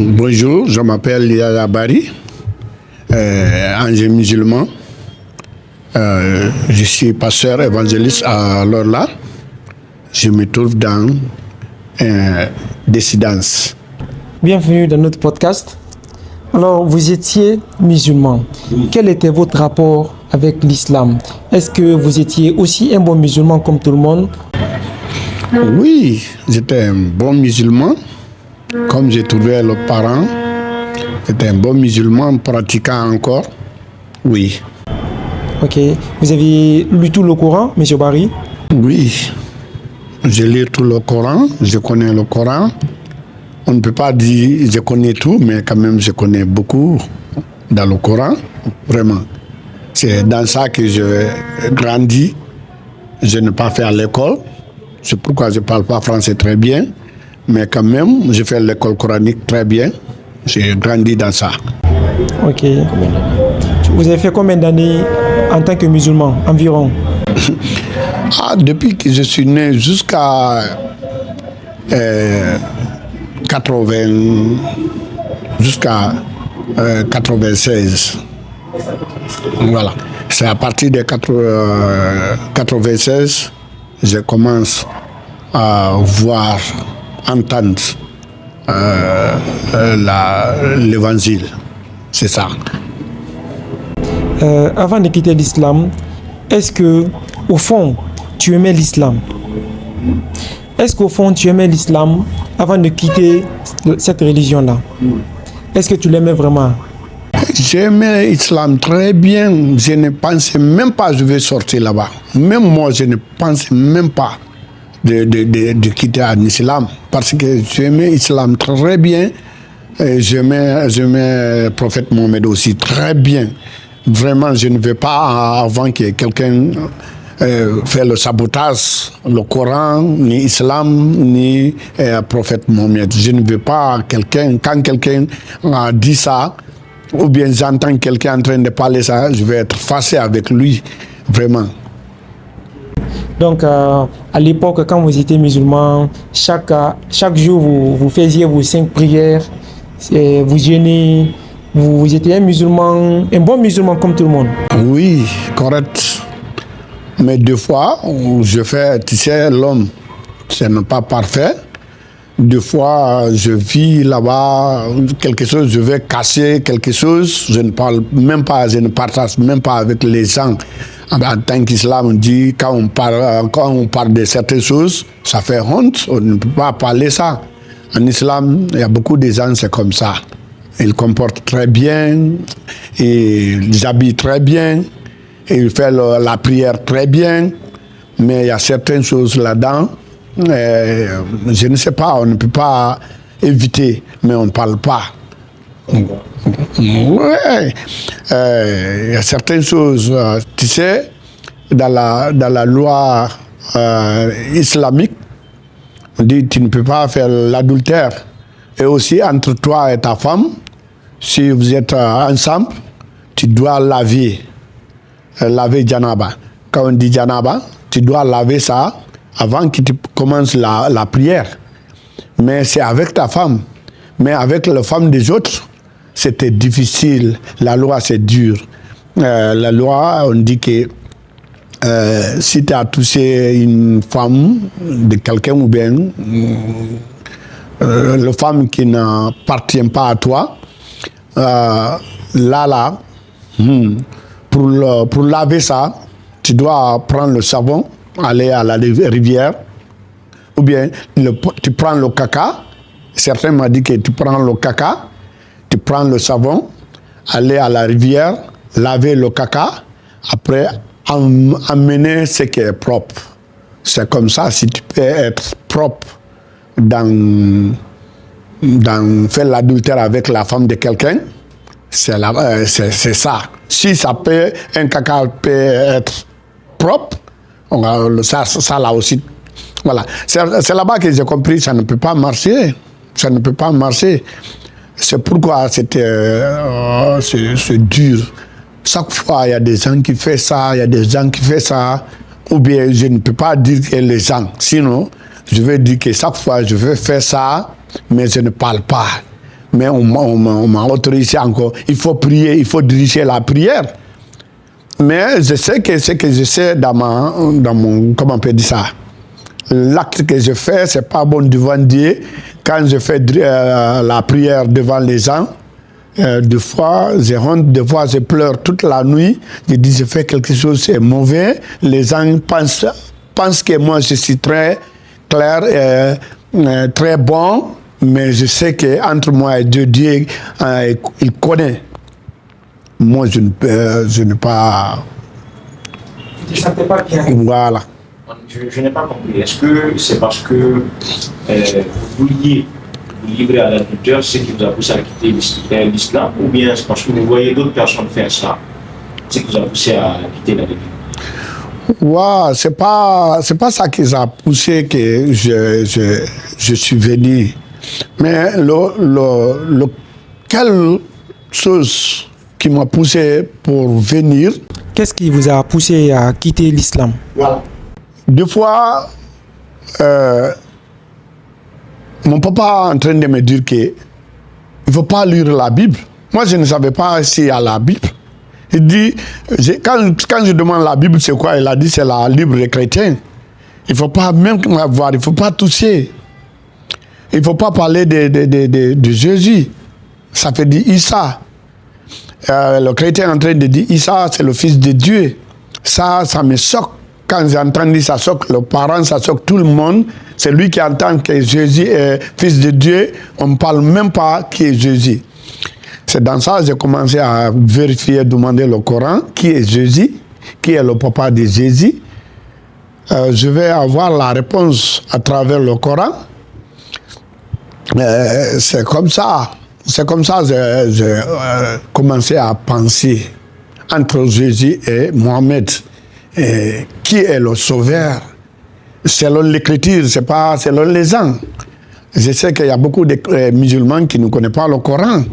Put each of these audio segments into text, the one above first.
Bonjour, je m'appelle Yaya Bari, angel musulman. Je suis pasteur évangéliste à Lorla. Je me trouve dans Décidence. Bienvenue dans notre podcast. Alors, vous étiez musulman. Quel était votre rapport avec l'islam? Est-ce que vous étiez aussi un bon musulman comme tout le monde? Oui, j'étais un bon musulman. Comme j'ai trouvé le parent, j'étais un bon musulman pratiquant encore. Oui. Ok. Vous avez lu tout le Coran, M. Bari? Oui. Je lis tout le Coran, je connais le Coran. On ne peut pas dire je connais tout, mais quand même je connais beaucoup dans le Coran. Vraiment. C'est dans ça que je grandis. Je n'ai pas fait à l'école. C'est pourquoi je ne parle pas français très bien. Mais quand même, je fais l'école coranique très bien. J'ai grandi dans ça. Ok. Vous avez fait combien d'années en tant que musulman, environ? Depuis que je suis né jusqu'à 96. Voilà. C'est à partir de 96 je commence à voir, entendre l'évangile. C'est ça. Avant de quitter l'islam, est-ce que, au fond, tu aimais l'islam? Est-ce qu'au fond, tu aimais l'islam avant de quitter cette religion-là? Est-ce que tu l'aimais vraiment? J'aimais l'islam très bien. Je ne pensais même pas que je vais sortir là-bas. Même moi, je ne pensais même pas de quitter l'islam. Parce que j'aimais l'islam très bien. Et j'aimais le prophète Mohammed aussi très bien. Vraiment, je ne veux pas avant que quelqu'un fait le sabotage, le Coran, ni l'islam, ni le prophète Mohammed. Je ne veux pas quand quelqu'un dit ça, ou bien j'entends quelqu'un en train de parler ça, je vais être fâché avec lui, vraiment. Donc, à l'époque, quand vous étiez musulman, chaque jour, vous faisiez vos 5 prières, vous jeûnez, vous étiez un bon musulman comme tout le monde. Oui, correct. Mais des fois, je fais, tu sais, l'homme, ce n'est pas parfait. Des fois, je vis là-bas quelque chose, je vais casser quelque chose, je ne parle même pas, je ne partage même pas avec les gens. En tant qu'islam, on dit, quand on parle de certaines choses, ça fait honte, on ne peut pas parler ça. En islam, il y a beaucoup de gens, c'est comme ça. Ils comportent très bien, et ils habillent très bien, et ils font la prière très bien, mais il y a certaines choses là-dedans, je ne sais pas, on ne peut pas éviter, mais on ne parle pas. Ouais. Il y a certaines choses, tu sais, dans la loi islamique, on dit que tu ne peux pas faire l'adultère. Et aussi entre toi et ta femme, si vous êtes ensemble, tu dois laver janaba. Quand on dit janaba, tu dois laver ça avant que tu commences la prière. Mais c'est avec ta femme. Mais avec la femme des autres, c'était difficile. La loi, c'est dur. La loi, on dit que si tu as touché une femme de quelqu'un ou bien la femme qui n'appartient pas à toi, pour laver ça, tu dois prendre le savon, aller à la rivière, ou bien tu prends le caca. Certains m'ont dit que tu prends le caca, tu prends le savon, aller à la rivière, laver le caca, après emmener ce qui est propre. C'est comme ça, si tu peux être propre dans faire l'adultère avec la femme de quelqu'un, c'est ça. Si un caca peut être propre, ça là aussi. Voilà. C'est là-bas que j'ai compris, ça ne peut pas marcher. Ça ne peut pas marcher. C'est pourquoi c'est dur. Chaque fois, il y a des gens qui font ça, il y a des gens qui font ça. Ou bien, je ne peux pas dire que les gens. Sinon, je vais dire que chaque fois, je veux faire ça, mais je ne parle pas. Mais on m'a autorisé encore. Il faut prier, il faut diriger la prière. Mais je sais que ce que je sais dans mon comment on peut dire ça, l'acte que je fais, c'est pas bon devant Dieu. Quand je fais la prière devant les gens, des fois, j'ai honte, des fois, je pleure toute la nuit. Je dis, je fais quelque chose, c'est mauvais. Les gens pensent que moi, je suis très clair, très bon, mais je sais qu'entre moi et Dieu, il connaît. Moi, je ne pas... Tu ne sentais pas bien. Voilà. Je n'ai pas compris. Est-ce que c'est parce que vous vouliez vous livrer à l'adultère, ce qui vous a poussé à quitter l'islam, ou bien c'est parce que vous voyez d'autres personnes faire ça, ce qui vous a poussé à quitter la religion? Ouais, c'est pas ça qui a poussé que je suis venu. Mais quelle chose qui m'a poussé pour venir. Qu'est-ce qui vous a poussé à quitter l'islam? Voilà. Des fois, mon papa est en train de me dire qu'il ne faut pas lire la Bible. Moi, je ne savais pas s'il y a la Bible. Il dit, quand je demande la Bible, c'est quoi? Il a dit, c'est la Bible des chrétiens. Il ne faut pas même voir, il ne faut pas toucher. Il ne faut pas parler de Jésus. Ça fait dire Issa. Le chrétien est en train de dire Issa, c'est le fils de Dieu. Ça me choque. Quand j'entends dire ça choque le parent, ça choque tout le monde. C'est lui qui entend que Jésus est fils de Dieu. On ne parle même pas qui est Jésus. C'est dans ça que j'ai commencé à vérifier, demander le Coran, qui est Jésus, qui est le papa de Jésus. Je vais avoir la réponse à travers le Coran. C'est comme ça que j'ai commencé à penser entre Jésus et Mohamed. Qui est le sauveur? Selon l'écriture, c'est pas selon les gens. Je sais qu'il y a beaucoup de musulmans qui ne connaissent pas le Coran.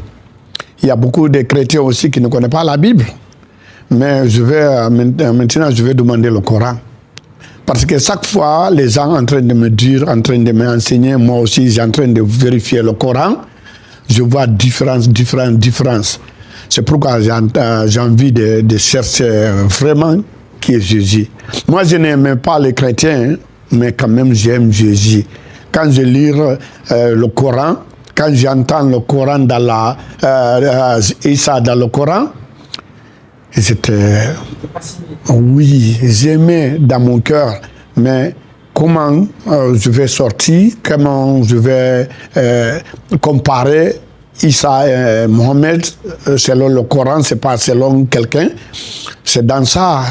Il y a beaucoup de chrétiens aussi qui ne connaissent pas la Bible. Mais maintenant, je vais demander le Coran. Parce que chaque fois, les gens sont en train de me dire, en train de m'enseigner, moi aussi, j'ai en train de vérifier le Coran. Je vois différence. C'est pourquoi j'ai envie de chercher vraiment qui est Jésus. Moi, je n'aime pas les chrétiens, mais quand même, j'aime Jésus. Quand je lis le Coran, quand j'entends le Coran dans Issa dans le Coran, oui, j'aimais dans mon cœur, mais comment je vais sortir, comment je vais comparer Issa et Mohamed selon le Coran, c'est pas selon quelqu'un. C'est dans ça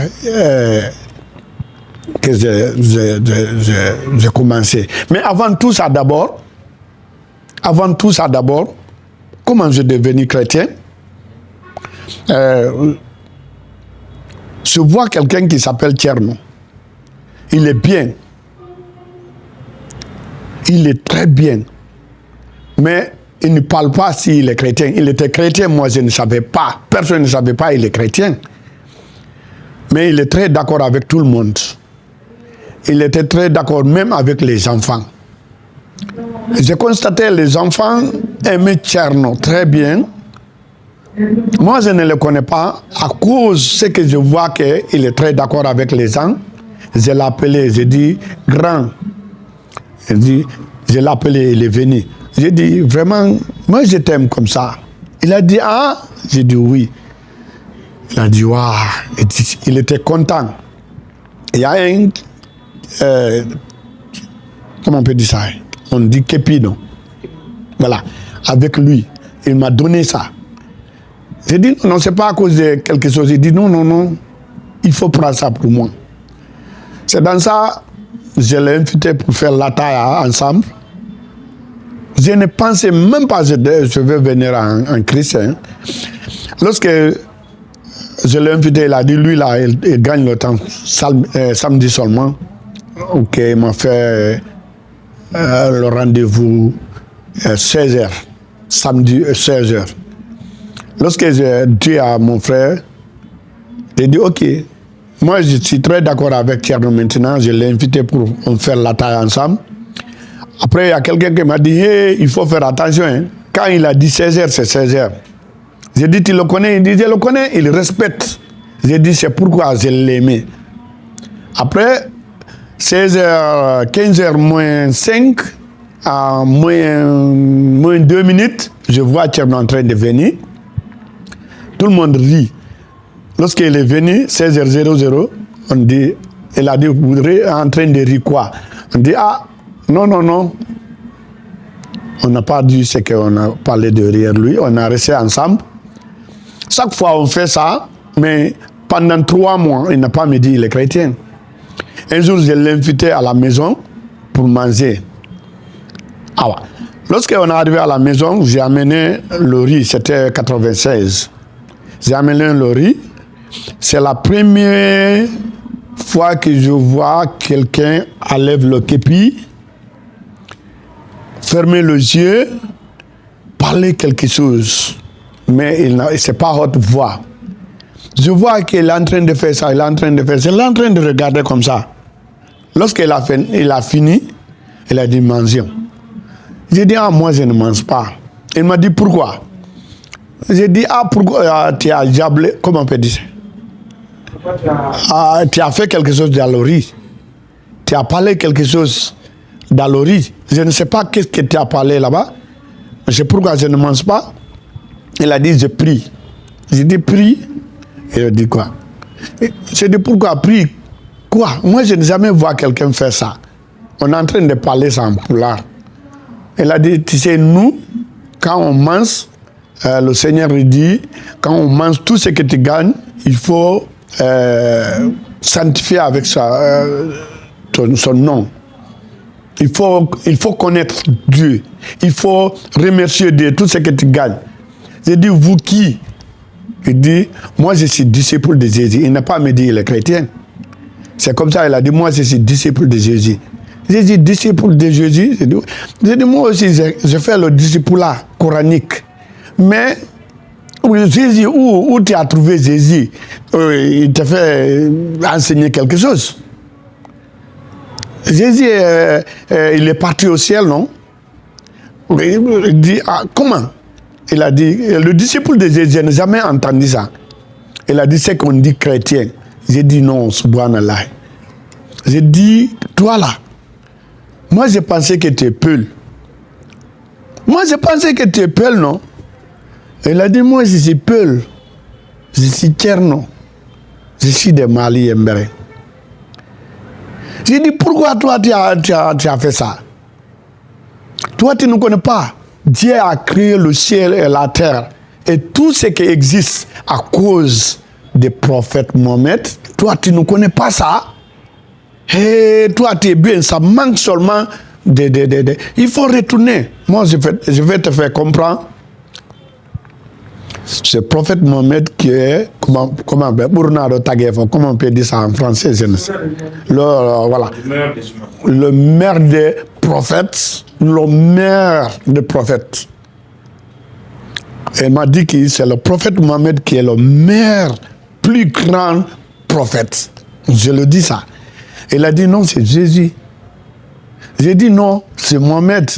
que j'ai commencé. Mais avant tout ça d'abord, comment je suis devenu chrétien? Je vois quelqu'un qui s'appelle Tcherno. Il est bien. Il est très bien. Mais il ne parle pas s'il est chrétien. Il était chrétien, moi je ne savais pas. Personne ne savait pas qu'il est chrétien. Mais il est très d'accord avec tout le monde. Il était très d'accord même avec les enfants. J'ai constaté les enfants aimaient Tcherno très bien. Moi, je ne le connais pas. À cause de ce que je vois qu'il est très d'accord avec les gens, je l'ai appelé, j'ai dit, grand. Je l'ai appelé, il est venu. J'ai dit, vraiment, moi je t'aime comme ça. Il a dit, ah, j'ai dit oui. Il a dit, waouh. Il était content. Il y a un, comment on peut dire ça? On dit Kepino. Voilà, avec lui. Il m'a donné ça. J'ai dit, non, c'est pas à cause de quelque chose. Il dit, non, il faut prendre ça pour moi. C'est dans ça, je l'ai invité pour faire la taille ensemble. Je ne pensais même pas que je vais venir en chrétien. Lorsque je l'ai invité, il a dit, lui, là, il gagne le temps, samedi seulement. Ok, il m'a fait le rendez-vous 16h, samedi 16h. Lorsque j'ai dit à mon frère, j'ai dit, ok, moi je suis très d'accord avec Tcherno maintenant, je l'ai invité pour faire la taille ensemble. Après, il y a quelqu'un qui m'a dit, hey, il faut faire attention, hein, Quand il a dit 16h, c'est 16h. J'ai dit, tu le connais? Il dit, je le connais, il respecte. J'ai dit, c'est pourquoi je l'aimais. Après, 16h, 15h moins 5, à moins 2 minutes, je vois Tcherno en train de venir. Tout le monde rit. Lorsqu'il est venu, 16h00, on dit, il a dit, vous êtes en train de rire quoi? On dit, ah, non, non, non. On n'a pas dit ce qu'on a parlé derrière lui, on a resté ensemble. Chaque fois on fait ça, mais pendant 3 mois, il n'a pas me dit qu'il est chrétien. Un jour, je l'ai invité à la maison pour manger. Ah ouais. Lorsqu'on est arrivé à la maison, j'ai amené le riz, c'était 96. J'ai amené le riz. C'est la première fois que je vois quelqu'un enlève le képi, fermer les yeux, parler quelque chose. Mais ce n'est pas haute voix. Je vois qu'il est en train de faire ça, il est en train de faire ça, il est en train de regarder comme ça. Lorsqu'il a fini, il a dit mention. J'ai dit, ah, moi je ne mange pas. Il m'a dit, pourquoi? J'ai dit, ah, pourquoi tu as jablé, comment on peut dire ça? Ah, tu as fait quelque chose dans le riz. Tu as parlé quelque chose dans le riz. Je ne sais pas qu'est-ce que tu as parlé là-bas. C'est pourquoi je ne mange pas. Il a dit, je prie. J'ai dit, prie. Il a dit quoi? J'ai dit, pourquoi prie? Quoi? Moi, je n'ai jamais vu quelqu'un faire ça. On est en train de parler ça en poulard. Il a dit, tu sais, nous, quand on mange, le Seigneur dit, quand on mange tout ce que tu gagnes, il faut sanctifier avec ça, son nom. Il faut connaître Dieu. Il faut remercier Dieu, tout ce que tu gagnes. J'ai dit, vous qui? Il dit, moi je suis disciple de Jésus. Il n'a pas me dit, il est chrétien. C'est comme ça, il a dit, moi je suis disciple de Jésus. J'ai dit, disciple de Jésus? J'ai dit, moi aussi, je fais le discipulat coranique. Mais, Jésus, où tu as trouvé Jésus? Il t'a fait enseigner quelque chose. Jésus, il est parti au ciel, non? Il dit, ah, comment? Il a dit, le disciple de Jésus, je n'ai jamais entendu ça. Il a dit, c'est qu'on dit chrétien. J'ai dit, non, subhanallah. J'ai dit, toi là, moi je pensais que tu es Peul. Moi je pensais que tu es Peul, non? Il a dit, moi je suis Peul. Je suis Tcherno. Je suis de Mali et Mbere. J'ai dit, pourquoi toi tu as fait ça? Toi tu ne connais pas. Dieu a créé le ciel et la terre. Et tout ce qui existe à cause du prophète Mohammed. Toi tu ne connais pas ça. Et toi tu es bien. Ça manque seulement de. Il faut retourner. Moi je vais te faire comprendre. Ce prophète Mohammed qui est, comment on peut dire ça en français, je ne sais. Voilà. Le maire des prophètes, le maire des prophètes. Elle m'a dit que c'est le prophète Mohammed qui est le maire plus grand prophète. Je le dis ça. Elle a dit non, c'est Jésus. J'ai dit non, c'est Mohammed.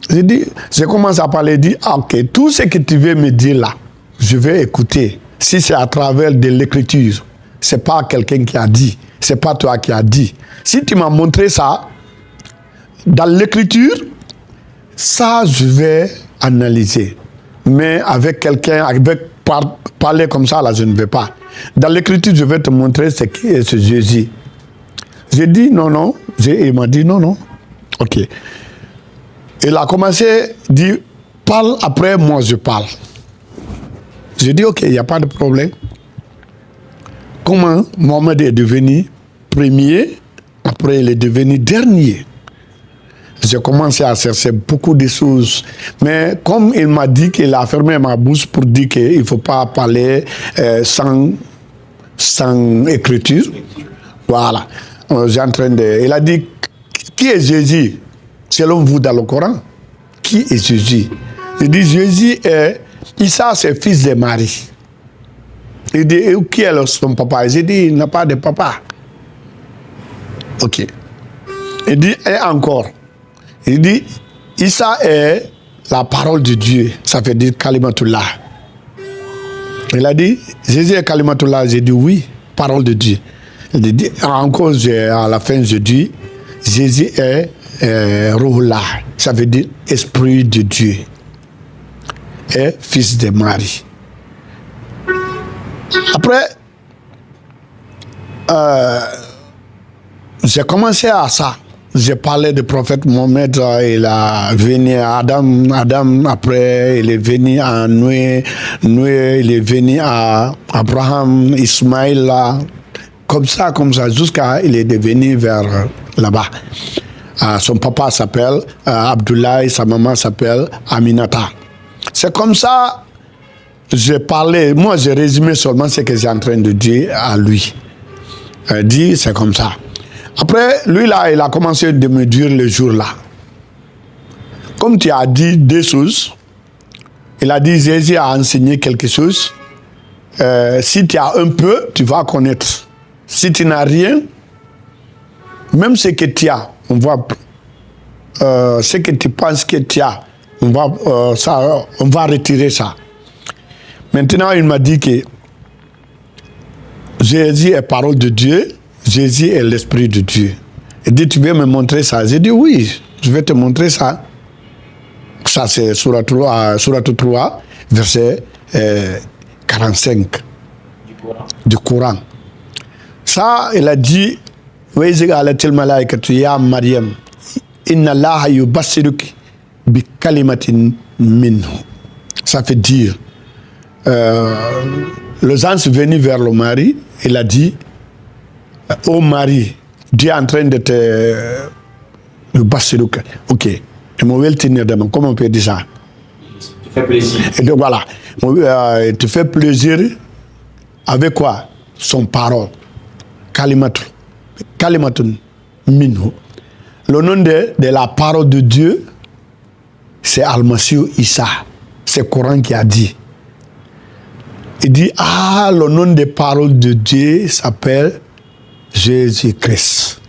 Je commence à parler, dit, ah, ok, tout ce que tu veux me dire là, je vais écouter. Si c'est à travers de l'écriture, c'est pas quelqu'un qui a dit, c'est pas toi qui a dit. Si tu m'as montré ça, dans l'écriture, ça je vais analyser. Mais avec quelqu'un, parler comme ça, là, je ne vais pas. Dans l'écriture, je vais te montrer ce qui est ce Jésus. J'ai dit non, non. Il m'a dit non, non. Ok. Il a commencé à dire, parle après, moi je parle. J'ai dit, ok, il n'y a pas de problème. Comment Mohamed est devenu premier, après il est devenu dernier. J'ai commencé à chercher beaucoup de choses. Mais comme il m'a dit qu'il a fermé ma bouche pour dire qu'il ne faut pas parler sans écriture. Voilà. Il a dit, qui est Jésus selon vous dans le Coran? Qui est Jésus? Il dit, Jésus est... Issa, c'est fils de Marie. Il dit, et qui est son papa? J'ai dit, il n'a pas de papa. Ok. Il dit, et encore. Il dit, Issa est la parole de Dieu, ça veut dire Kalimatullah. Il a dit, Jésus est Kalimatullah. J'ai dit oui, parole de Dieu. Il dit, encore à la fin, je dis, Jésus est Ruhullah. Ça veut dire esprit de Dieu. Et fils de Marie. Après, j'ai commencé à ça. J'ai parlé du prophète Mohammed, il a venu à Adam, après il est venu à Noé, il est venu à Abraham, Ismaël, comme ça, jusqu'à il est devenu vers là-bas. Son papa s'appelle Abdoulaye, sa maman s'appelle Aminata. C'est comme ça, j'ai parlé, moi j'ai résumé seulement ce que j'ai en train de dire à lui. Dit, c'est comme ça. Après, lui là, il a commencé de me dire le jour-là. Comme tu as dit deux choses, il a dit, Jésus a enseigné quelque chose. Si tu as un peu, tu vas connaître. Si tu n'as rien, même ce que tu as, on va, ce que tu penses que tu as, on va retirer ça. Maintenant, il m'a dit que Jésus est parole de Dieu, Jésus est l'Esprit de Dieu. Il dit, tu veux me montrer ça? J'ai dit, oui, je vais te montrer ça. Ça, c'est Surat 3, verset 45 du Coran. Ça, il a dit, ya Maryam, inna Allah yubassiruki bi kalimatin minhu. Ça veut dire, le ange venu vers le mari, il a dit, ô Marie, Dieu est en train de te yubassiruki. Ok. Et mon tenir de main, comment on peut dire ça? Tu fais plaisir. Et donc voilà, tu fais plaisir avec quoi? Son parole. Kalimatun minhu. Le nom de la parole de Dieu, c'est Al-Masih Issa. C'est le Coran qui a dit. Il dit, le nom des paroles de Dieu s'appelle Jésus-Christ.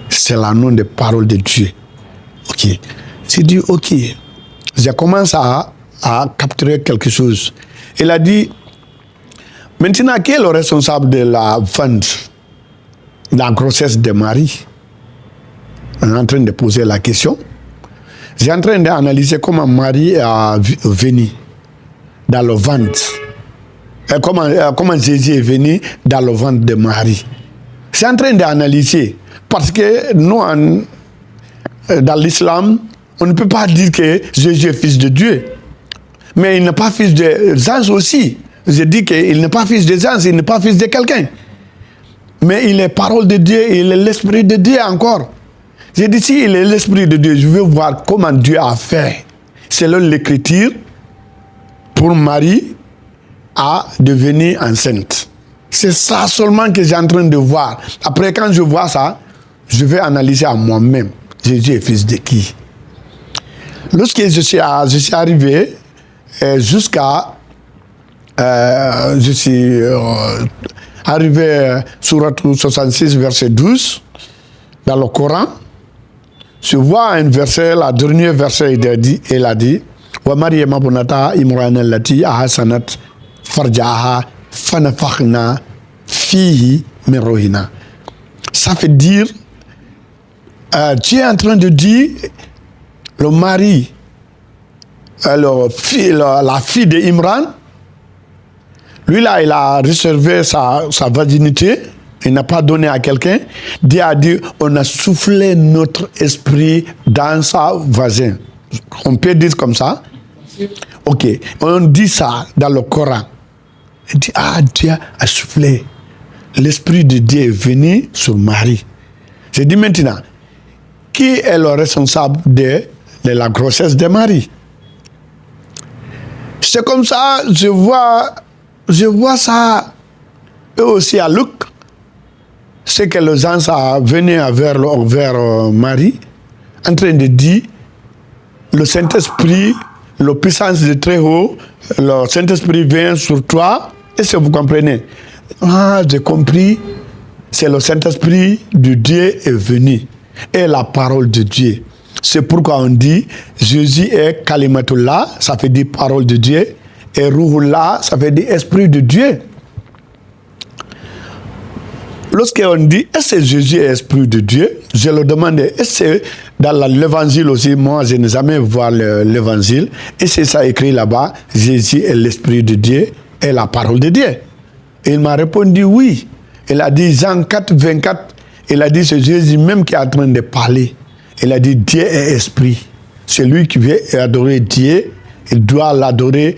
C'est le nom des paroles de Dieu. Ok. J'ai dit, ok. J'ai commencé à capturer quelque chose. Il a dit, maintenant, qui est le responsable de la vente, de la grossesse de Marie? On est en train de poser la question. J'ai en train d'analyser comment Marie est venue dans le ventre. Et comment Jésus est venu dans le ventre de Marie. C'est en train d'analyser. Parce que nous, dans l'islam, on ne peut pas dire que Jésus est fils de Dieu. Mais il n'est pas fils des anges aussi. Je dis qu'il n'est pas fils des anges, il n'est pas fils de quelqu'un. Mais il est parole de Dieu, il est l'esprit de Dieu encore. J'ai dit, si il est l'esprit de Dieu, je veux voir comment Dieu a fait, selon l'écriture, pour Marie à devenir enceinte. C'est ça seulement que j'ai en train de voir. Après, quand je vois ça, je vais analyser à moi-même. Jésus est fils de qui? Lorsque je suis arrivé jusqu'à... je suis arrivé sur 66, verset 12, dans le Coran. Je vois un verset, la dernière verset, il a dit Wa Maryam bunata Imran allati ahsanat farjaha fanafakhna fihi min ruhina. Ça veut dire, tu es en train de dire, le mari, la fille d'Imran, lui là, il a réservé sa virginité, il n'a pas donné à quelqu'un. Dieu a dit, on a soufflé notre esprit dans sa vagin. On peut dire comme ça? Ok, on dit ça dans le Coran. Il dit, Dieu a soufflé. L'esprit de Dieu est venu sur Marie. J'ai dit maintenant, qui est le responsable de la grossesse de Marie? C'est comme ça, je vois ça, eux aussi à Luc, c'est que les gens sont venus vers Marie, en train de dire, le Saint-Esprit, la puissance de très haut, le Saint-Esprit vient sur toi. Est-ce que vous comprenez? J'ai compris, c'est le Saint-Esprit de Dieu est venu, et la parole de Dieu. C'est pourquoi on dit Jésus est Kalimatullah, ça veut dire parole de Dieu, et Ruhullah, ça veut dire esprit de Dieu. Lorsqu'on dit est-ce que Jésus est esprit de Dieu, je le demande, est-ce que dans l'évangile aussi, moi je n'ai jamais vu l'évangile, et c'est ça écrit là-bas, Jésus est l'esprit de Dieu et la parole de Dieu. Et il m'a répondu oui. Il a dit Jean 4, 24, il a dit c'est Jésus même qui est en train de parler. Il a dit Dieu est esprit. Celui qui veut adorer Dieu, il doit l'adorer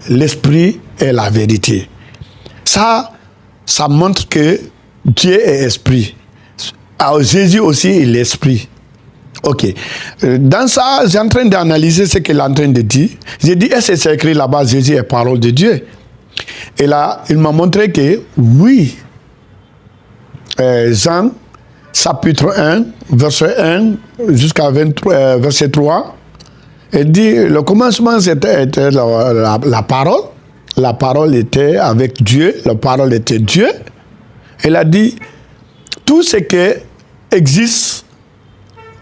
l'esprit et la vérité. Ça montre que Dieu est esprit. Alors Jésus aussi est l'esprit. Ok. Dans ça, j'ai en train d'analyser ce qu'il est en train de dire. J'ai dit, est-ce que c'est écrit là-bas, Jésus est parole de Dieu? Et là, il m'a montré que oui. Jean, chapitre 1, verset 1 jusqu'à verset 3, il dit, le commencement c'était la parole. La parole était avec Dieu, la parole était Dieu. Il a dit, tout ce qui existe,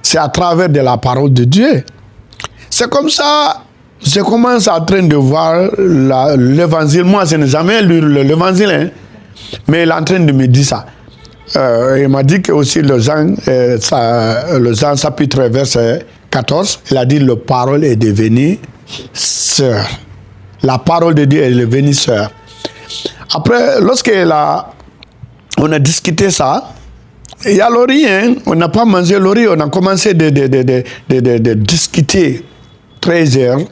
c'est à travers de la parole de Dieu. C'est comme ça, je commence en train de voir l'évangile. Moi, je n'ai jamais lu l'évangile, hein, mais il est en train de me dire ça. Il m'a dit que aussi le Jean chapitre verset 14, il a dit, la parole est devenue sœur. La parole de Dieu est devenue sœur. Après, on a discuté ça, il y a le riz, hein? On n'a pas mangé le riz, on a commencé de discuter 13h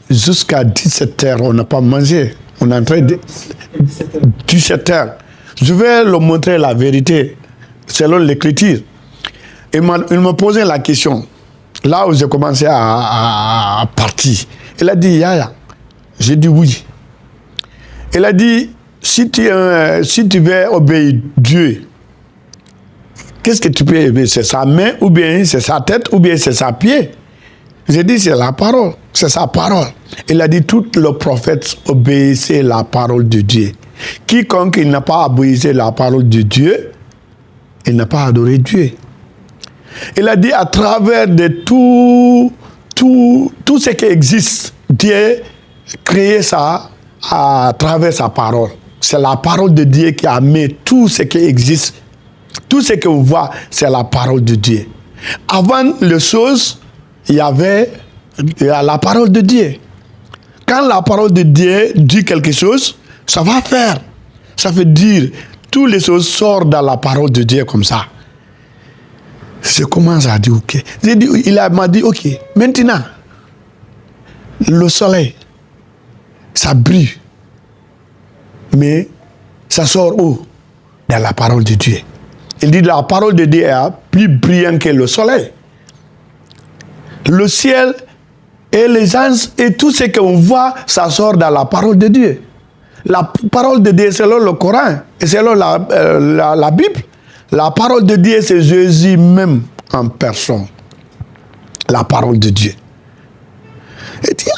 jusqu'à 17h, on n'a pas mangé. On est en train de... 17h. Je vais leur montrer la vérité, selon l'écriture. Il m'a posé la question, là où j'ai commencé à partir. Il a dit, Yaya. J'ai dit oui. Il a dit, si tu veux obéir Dieu, qu'est-ce que tu peux obéir? C'est sa main, ou bien c'est sa tête, ou bien c'est sa pied? J'ai dit, c'est la parole, c'est sa parole. Il a dit, tous les prophètes obéissaient la parole de Dieu. Quiconque n'a pas obéi la parole de Dieu, il n'a pas adoré Dieu. Il a dit, à travers de tout ce qui existe, Dieu créé ça à travers sa parole. C'est la parole de Dieu qui a mis tout ce qui existe. Tout ce qu'on voit, c'est la parole de Dieu. Avant les choses, il y avait la parole de Dieu. Quand la parole de Dieu dit quelque chose, ça va faire. Ça veut dire, toutes les choses sortent dans la parole de Dieu comme ça. Je commence à dire, ok. Il m'a dit, ok, maintenant, le soleil, ça brille. Mais ça sort où? Dans la parole de Dieu. Il dit la parole de Dieu est plus brillante que le soleil. Le ciel et les anges et tout ce qu'on voit, ça sort dans la parole de Dieu. La parole de Dieu, selon le Coran et selon la Bible, la parole de Dieu, c'est Jésus même en personne. La parole de Dieu. Il dit,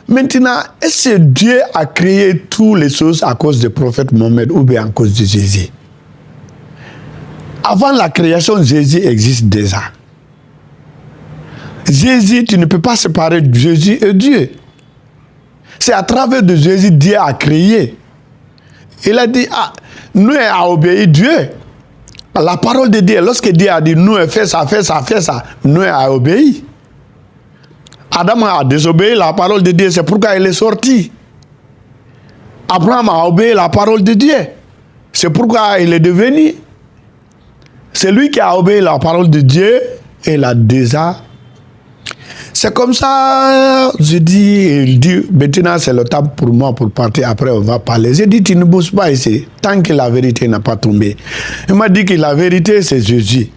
maintenant, est-ce que Dieu a créé toutes les choses à cause du prophète Mohammed ou bien à cause de Jésus? Avant la création, Jésus existe déjà. Jésus, tu ne peux pas séparer Jésus et Dieu. C'est à travers de Jésus, Dieu a créé. Il a dit, nous avons obéi Dieu. La parole de Dieu, lorsque Dieu a dit, nous fais ça, nous avons obéi. Adam a désobéi la parole de Dieu, c'est pourquoi il est sorti. Abraham a obéi la parole de Dieu, c'est pourquoi il est devenu. C'est lui qui a obéi la parole de Dieu et l'a déjà. C'est comme ça, je dis, il dit, maintenant c'est le temps pour moi pour partir, après on va parler. J'ai dit, tu ne bosses pas ici, tant que la vérité n'a pas tombé. Il m'a dit que la vérité c'est Jésus.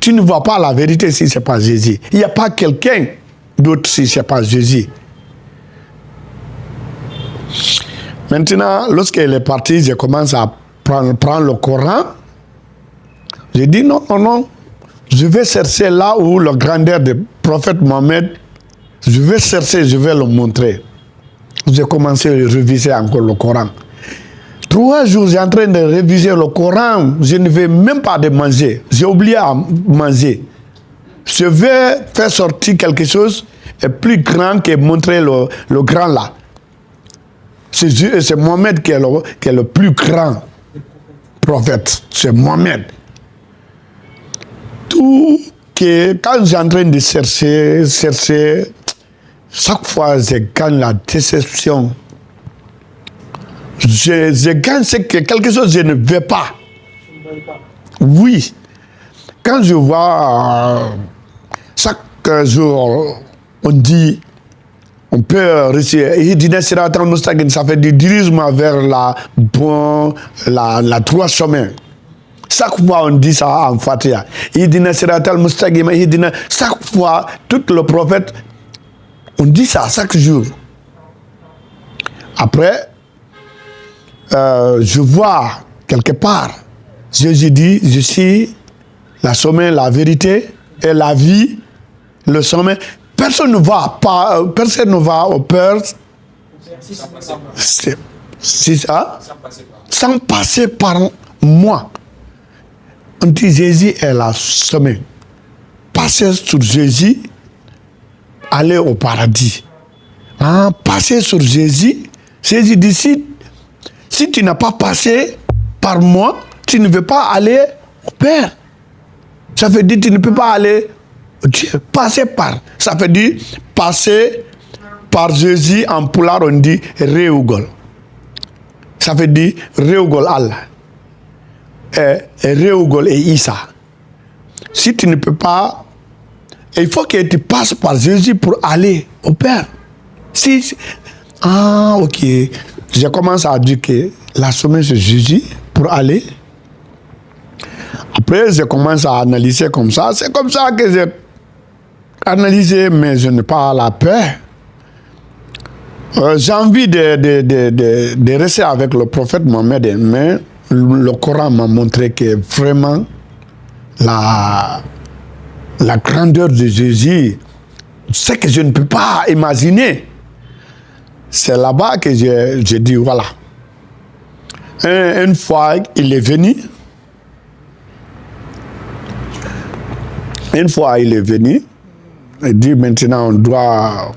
Tu ne vois pas la vérité si ce n'est pas Jésus. Il n'y a pas quelqu'un d'autre si ce n'est pas Jésus. Maintenant, lorsqu'il est parti, je commence à prendre le Coran. J'ai dit non, je vais chercher là où la grandeur du prophète Mohammed, je vais chercher, je vais le montrer. J'ai commencé à réviser encore le Coran. 3 jours, j'ai en train de réviser le Coran, je ne vais même pas de manger, j'ai oublié à manger. je vais faire sortir quelque chose de plus grand que montrer le grand là. C'est Mohamed qui est le plus grand prophète. C'est Mohamed. Tout que quand j'ai en train de chercher, chaque fois je gagne la déception. Je gagne ce que quelque chose je ne veux pas. Oui. Quand je vois chaque jour, on dit, on peut réussir. Ça fait du dirige-moi vers la droit chemin. Chaque fois on dit ça en Fatiha. Chaque fois, tout le prophète, on dit ça chaque jour. Après, je vois quelque part, Jésus dit, je suis la sommet, la vérité et la vie, le sommet. Personne ne va au Père. C'est ça? Sans passer par moi. On dit Jésus est la sommet. Passer sur Jésus, aller au paradis. Passer sur Jésus, Jésus dit si tu n'as pas passé par moi, tu ne veux pas aller au Père. Ça veut dire que tu ne peux pas aller au Dieu. Passer par. Ça veut dire passer par Jésus. En poulard, on dit Reugol. Ça veut dire Reugol Allah. Et Reugol et Issa. Si tu ne peux pas, il faut que tu passes par Jésus pour aller au Père. Ok. Je commence à dire que la sommet c'est Jésus pour aller. Après, je commence à analyser comme ça. C'est comme ça que j'ai analysé, mais je n'ai pas la paix. J'ai envie de rester avec le prophète Mohammed, mais le Coran m'a montré que vraiment la grandeur de Jésus, c'est que je ne peux pas imaginer. C'est là-bas que j'ai dit, voilà. Une fois, il est venu. Une fois, il est venu. Il dit, maintenant, on doit...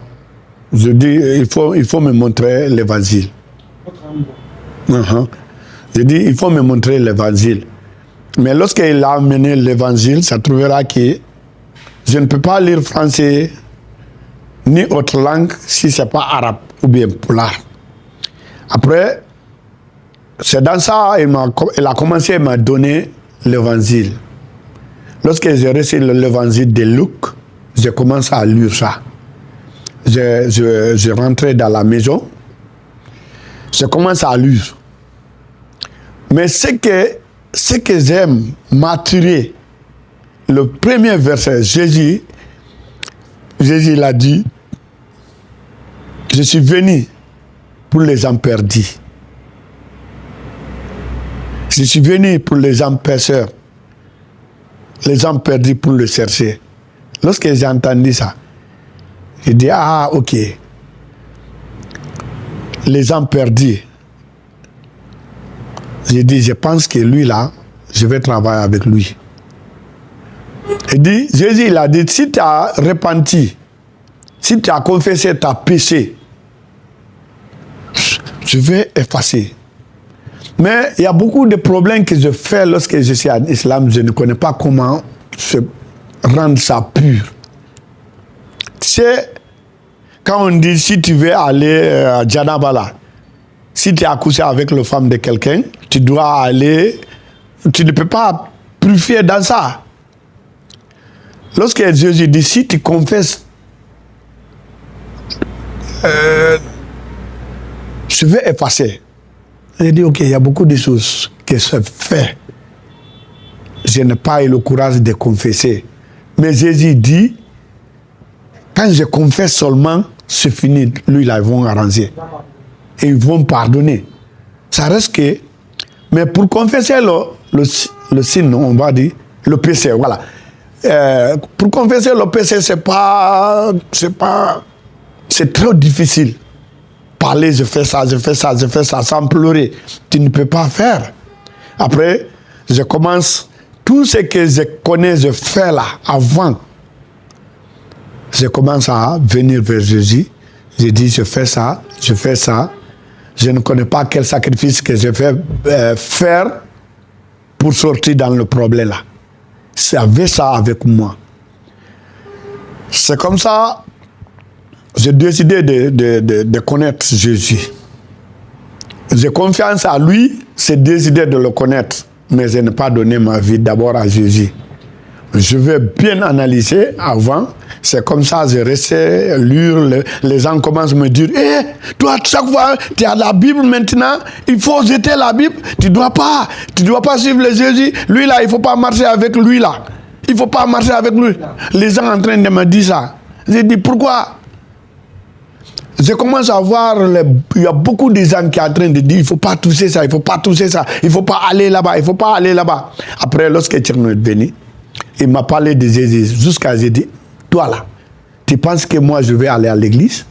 Je dis, il faut me montrer l'évangile. Je dis, il faut me montrer l'évangile. Mais lorsqu'il a amené l'évangile, ça trouvera que je ne peux pas lire français ni autre langue si ce n'est pas arabe ou bien poulard. Après, c'est dans ça qu'il a commencé à me donner l'évangile. Lorsque j'ai reçu l'évangile de Luc, je commence à lire ça. Je rentrais dans la maison, je commence à lire. Mais ce que j'aime m'attirer, le premier verset, Jésus l'a dit, je suis venu pour les âmes perdues. Je suis venu pour les âmes pécheurs, les âmes perdues pour le chercher. Lorsque j'ai entendu ça, j'ai dit, ok, les âmes perdues. J'ai dit, je pense que lui là, je vais travailler avec lui. Jésus il a dit, si tu as repenti, si tu as confessé ta péché, je vais effacer. Mais il y a beaucoup de problèmes que je fais lorsque je suis en islam, je ne connais pas comment se rendre ça pur. Tu sais, quand on dit, si tu veux aller à Djanabala, si tu es accouché avec la femme de quelqu'un, tu dois aller, tu ne peux pas purifier dans ça. Lorsque Jésus dit, si tu confesses, je vais effacer. Il dit, ok, il y a beaucoup de choses que je fais. Je n'ai pas eu le courage de confesser. Mais Jésus dit, quand je confesse seulement, c'est fini. Lui, là, ils vont arranger. Et ils vont pardonner. Ça reste que... Mais pour confesser le signe, on va dire, le péché, voilà. Pour confesser le péché, c'est trop difficile. Parler, je fais ça, sans pleurer. Tu ne peux pas faire. Après, je commence, tout ce que je connais, je fais là, avant. je commence à venir vers Jésus. Je dis, je fais ça, je fais ça. Je ne connais pas quel sacrifice que je vais faire pour sortir dans le problème là. J'avais ça avec moi. C'est comme ça, j'ai décidé de connaître Jésus. J'ai confiance à lui, j'ai décidé de le connaître, mais je n'ai pas donné ma vie d'abord à Jésus. Je vais bien analyser avant. C'est comme ça, je restais lire. Les gens commencent à me dire, toi, chaque fois, tu as la Bible maintenant, il faut jeter la Bible. Tu dois pas suivre le Jésus. Lui là, il faut pas marcher avec lui là. Il faut pas marcher avec lui. Les gens en train de me dire ça. J'ai dit, pourquoi? Je commence à voir, il y a beaucoup de gens qui sont en train de dire, il faut pas toucher ça, il faut pas toucher ça, il faut pas aller là-bas, il faut pas aller là-bas. Après, lorsque Tcherno est venu, il m'a parlé de Jésus, jusqu'à j'ai dit, toi là, tu penses que moi je vais aller à l'église,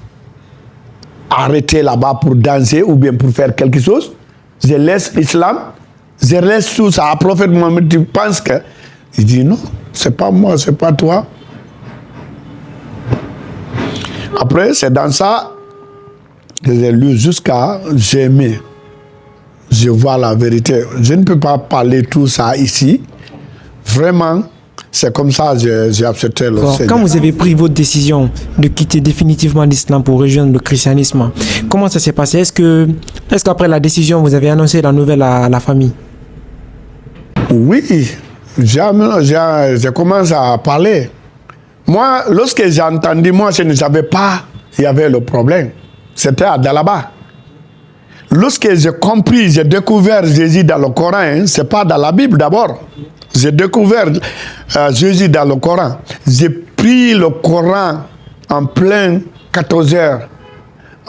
arrêter là-bas pour danser ou bien pour faire quelque chose? Je laisse l'islam, je laisse tout ça. À prophète Mohammed, tu penses que... Il dit non, c'est pas moi, c'est pas toi. Après, c'est dans ça que j'ai lu jusqu'à j'aimais. Je vois la vérité. Je ne peux pas parler tout ça ici. Vraiment, c'est comme ça que j'ai accepté le Seigneur. Quand vous avez pris votre décision de quitter définitivement l'islam pour rejoindre le christianisme, comment ça s'est passé? Est-ce qu'après la décision, vous avez annoncé la nouvelle à la famille? Oui, j'ai commencé à parler. Moi, lorsque j'ai entendu, moi, je ne savais pas qu'il y avait le problème. C'était à Dalaba. Lorsque j'ai compris, j'ai découvert Jésus dans le Coran, ce n'est pas dans la Bible d'abord. J'ai découvert Jésus dans le Coran. J'ai pris le Coran en plein 14 heures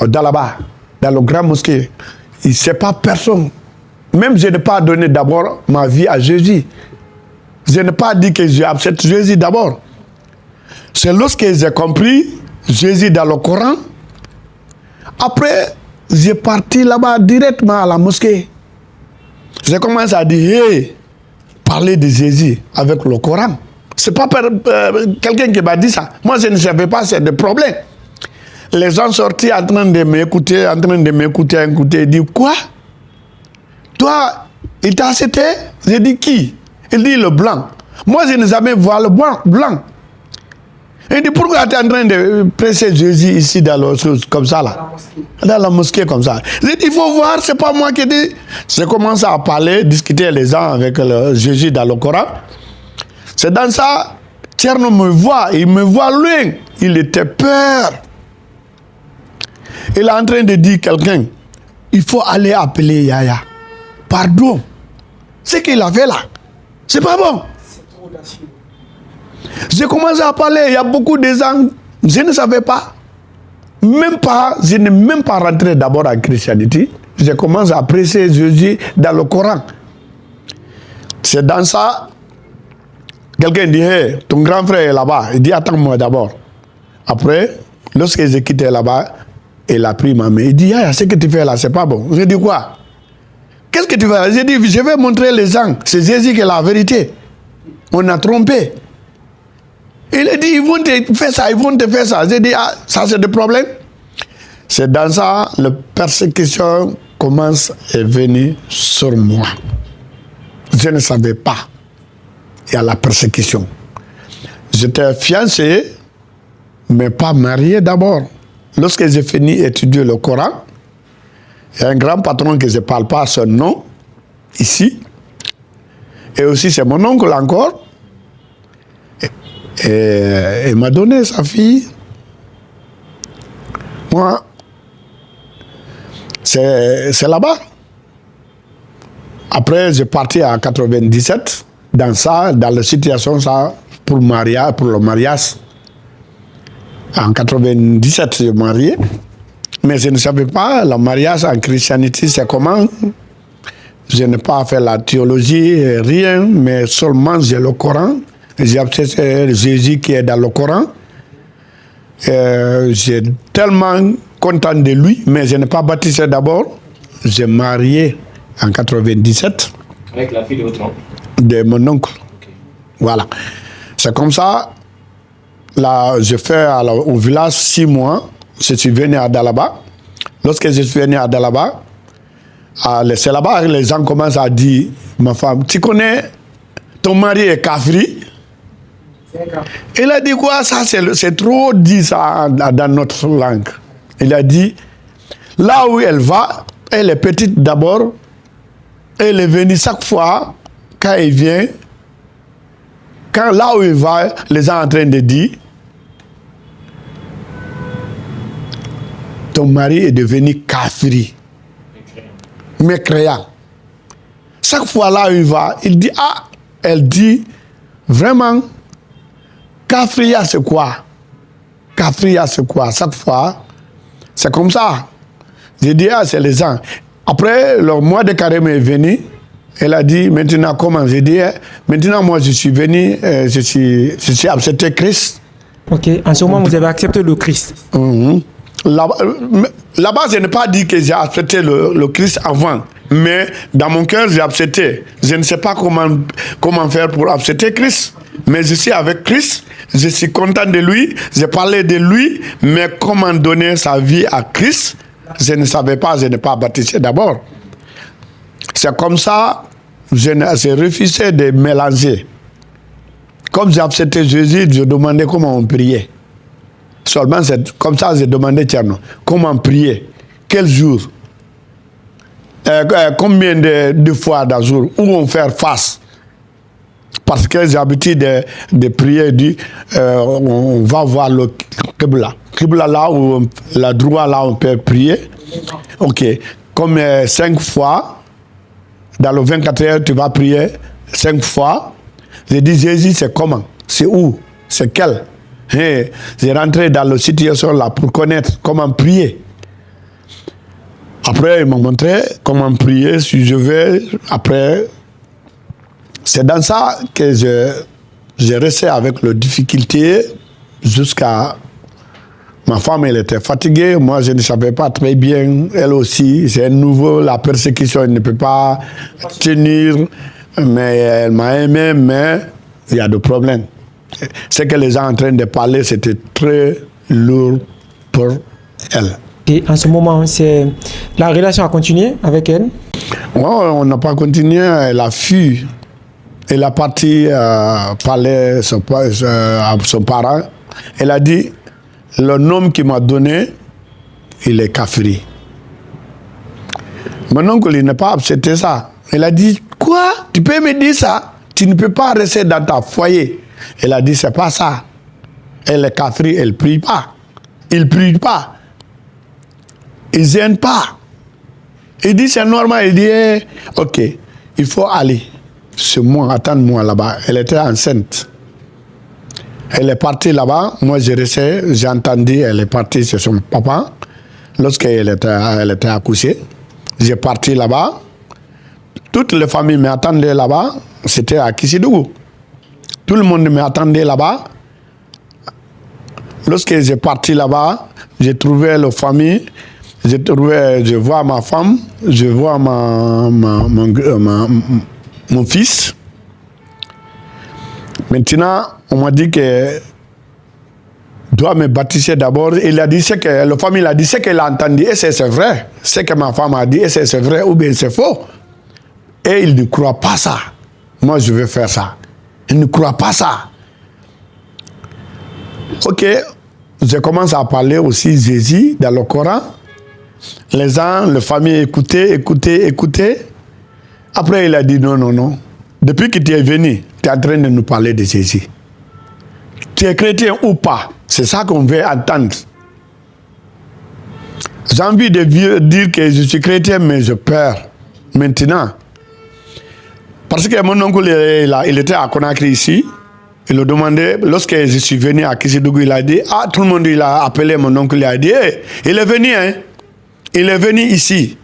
Dalaba, dans le grand mosquée. Il ne sait pas personne. Même je n'ai pas donné d'abord ma vie à Jésus. Je n'ai pas dit que j'ai accepté Jésus d'abord. C'est lorsque j'ai compris Jésus dans le Coran. Après, j'ai parti là-bas directement à la mosquée. J'ai commencé à dire, hey, parler de Jésus avec le Coran. Ce n'est pas quelqu'un qui m'a dit ça. Moi, je ne savais pas, c'est des problèmes. Les gens sortis en train de m'écouter, ils disent, quoi? Toi, il t'a accepté? J'ai dit, qui? Il dit, le blanc. Moi, je n'ai jamais vu le blanc. Il dit, pourquoi tu es en train de presser Jésus ici dans la chose comme ça là? Dans la mosquée comme ça. J'ai dit, il faut voir, c'est pas moi qui dis. J'ai commencé à parler, discuter les gens avec le Jésus dans le Coran. C'est dans ça, Tcherno me voit, il me voit loin. Il était peur. Il est en train de dire quelqu'un, il faut aller appeler Yaya. Pardon. Ce qu'il a fait là, c'est pas bon. J'ai commencé à parler, il y a beaucoup de gens, je ne savais pas. Je n'ai même pas rentré d'abord en christianité. J'ai commencé à presser Jésus dans le Coran. C'est dans ça, quelqu'un dit, hey, ton grand frère est là-bas. Il dit, attends-moi d'abord. Après, lorsque j'ai quitté là-bas, il a pris ma main. Il dit, Yaya, ce que tu fais là, c'est pas bon. J'ai dit, quoi? Qu'est-ce que tu fais? J'ai dit, je vais montrer les gens. C'est Jésus qui est la vérité. On a trompé. Il a dit, ils vont te faire ça, ils vont te faire ça. J'ai dit, ah, ça c'est le problème. C'est dans ça, la persécution commence à venir sur moi. Je ne savais pas. Il y a la persécution. J'étais fiancé, mais pas marié d'abord. Lorsque j'ai fini d'étudier le Coran, il y a un grand patron que je ne parle pas son nom, ici. Et aussi, c'est mon oncle encore. Et il m'a donné sa fille. Moi, c'est là-bas. Après, j'ai parti en 97, dans la situation ça, pour le mariage. En 97, j'ai marié. Mais je ne savais pas, le mariage en christianité, c'est comment. Je n'ai pas fait la théologie, rien, mais seulement j'ai le Coran. J'ai accepté Jésus qui est dans le Coran. J'ai tellement content de lui, mais je n'ai pas baptisé d'abord. J'ai marié en 97. Avec la fille de votre oncle? De mon oncle. Okay. Voilà. C'est comme ça, là, je fais au village 6 mois. Je suis venu à Dalaba. Lorsque je suis venu à Dalaba, c'est là-bas que les gens commencent à dire, ma femme, tu connais, ton mari est kafri. Il a dit quoi? Ça, c'est trop dit ça dans notre langue. Il a dit, là où elle va, elle est petite d'abord, elle est venue chaque fois, quand elle vient, là où il va, les gens sont en train de dire, ton mari est devenu kafri, mécréant. Chaque fois là où il va, il dit, elle dit, vraiment, kafria c'est quoi? Kafria c'est quoi? Chaque fois, c'est comme ça. J'ai dit, c'est les gens. Après, le mois de carême est venu, elle a dit, maintenant comment? J'ai dit, maintenant moi je suis venu, je suis accepté Christ. Ok, en ce moment vous avez accepté le Christ. Là-bas, je n'ai pas dit que j'ai accepté le Christ avant, mais dans mon cœur, j'ai accepté. Je ne sais pas comment faire pour accepter Christ, mais je suis avec Christ, je suis content de lui, j'ai parlé de lui, mais comment donner sa vie à Christ, je ne savais pas, je n'ai pas baptisé d'abord. C'est comme ça, j'ai refusé de mélanger. Comme j'ai accepté Jésus, je demandais comment on priait. Seulement, c'est comme ça, j'ai demandé, tiens, comment prier? Quel jour? Combien de fois dans le jour? Où on fait face? Parce que j'ai l'habitude de prier, on va voir le Qibla. Qibla là où la droite là on peut prier. Ok. Comme 5 fois, dans le 24 heures, tu vas prier 5 fois. J'ai dit, Jésus, c'est comment? C'est où? C'est quel? Hey, j'ai rentré dans la situation là pour connaître comment prier. Après, ils m'ont montré comment prier, si je vais. Après, c'est dans ça que j'ai resté avec les difficultés jusqu'à... Ma femme, elle était fatiguée. Moi, je ne savais pas très bien. Elle aussi, c'est nouveau. La persécution, elle ne peut pas tenir. Mais elle m'a aimé, mais il y a des problèmes. Ce que les gens sont en train de parler, c'était très lourd pour elle. Et en ce moment, la relation a continué avec elle? Ouais, on n'a pas continué. Elle a fui. Elle a parti parler à son parent. Elle a dit, le nom qu'il m'a donné, il est kafri. Mon oncle, il n'a pas accepté ça. Elle a dit, quoi? Tu peux me dire ça? Tu ne peux pas rester dans ta foyer. Elle a dit, c'est pas ça. Elle est kafri, elle ne prie pas. Il ne prie pas. Il ne gêne pas. Il dit, c'est normal. Il dit, ok, il faut aller. C'est moi, attends-moi là-bas. Elle était enceinte. Elle est partie là-bas. Moi, j'ai resté, j'ai entendu, elle est partie chez son papa. Lorsqu'elle était accouchée, j'ai parti là-bas. Toutes les familles m'attendaient là-bas. C'était à Kissidougou. Tout le monde m'attendait là-bas. Lorsque j'ai parti là-bas, j'ai trouvé la famille. Je vois ma femme, je vois mon fils. Maintenant, on m'a dit que doit me baptiser d'abord. Il a dit ce que la famille a dit, ce qu'elle a entendu, et c'est vrai. Ce que ma femme a dit, et c'est vrai ou bien c'est faux. Et il ne croit pas ça. Moi, je vais faire ça. Il ne croit pas ça. Ok, je commence à parler aussi Jésus dans le Coran. Les gens, la famille écoutaient. Après, il a dit non. Depuis que tu es venu, tu es en train de nous parler de Jésus. Tu es chrétien ou pas? C'est ça qu'on veut entendre. J'ai envie de dire que je suis chrétien, mais je peur. Maintenant. Parce que mon oncle, il était à Conakry ici. Il a demandé, lorsque je suis venu à Kissidougou, il a dit, tout le monde, il a appelé mon oncle, il a dit, il est venu, hein. Il est venu ici.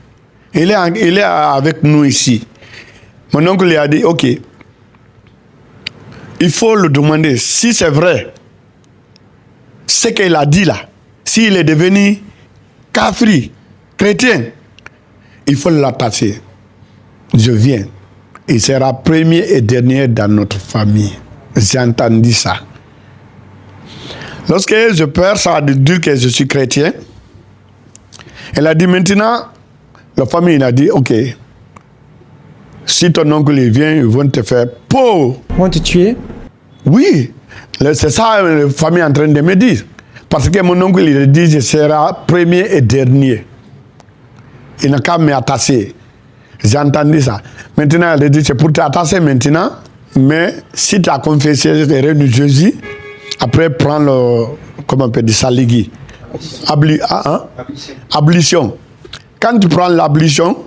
Il est avec nous ici. Mon oncle lui a dit, ok, il faut le demander si c'est vrai. Ce qu'il a dit là, s'il est devenu kafri, chrétien, il faut l'attacher. Je viens. Il sera premier et dernier dans notre famille. J'ai entendu ça. Lorsque je perds ça de dire que je suis chrétien, elle a dit maintenant, la famille il a dit, ok, si ton oncle il vient, ils vont te faire peau. Ils vont te tuer? Oui, c'est ça la famille est en train de me dire. Parce que mon oncle il dit, je serai premier et dernier. Il n'a qu'à me attacher. J'ai entendu ça. Maintenant, elle a dit, c'est pour t'attacher maintenant, mais si tu as confessé l'erreur de Jésus, après prends le, comment on peut dire ça, légui. Ablution. Quand tu prends l'ablution,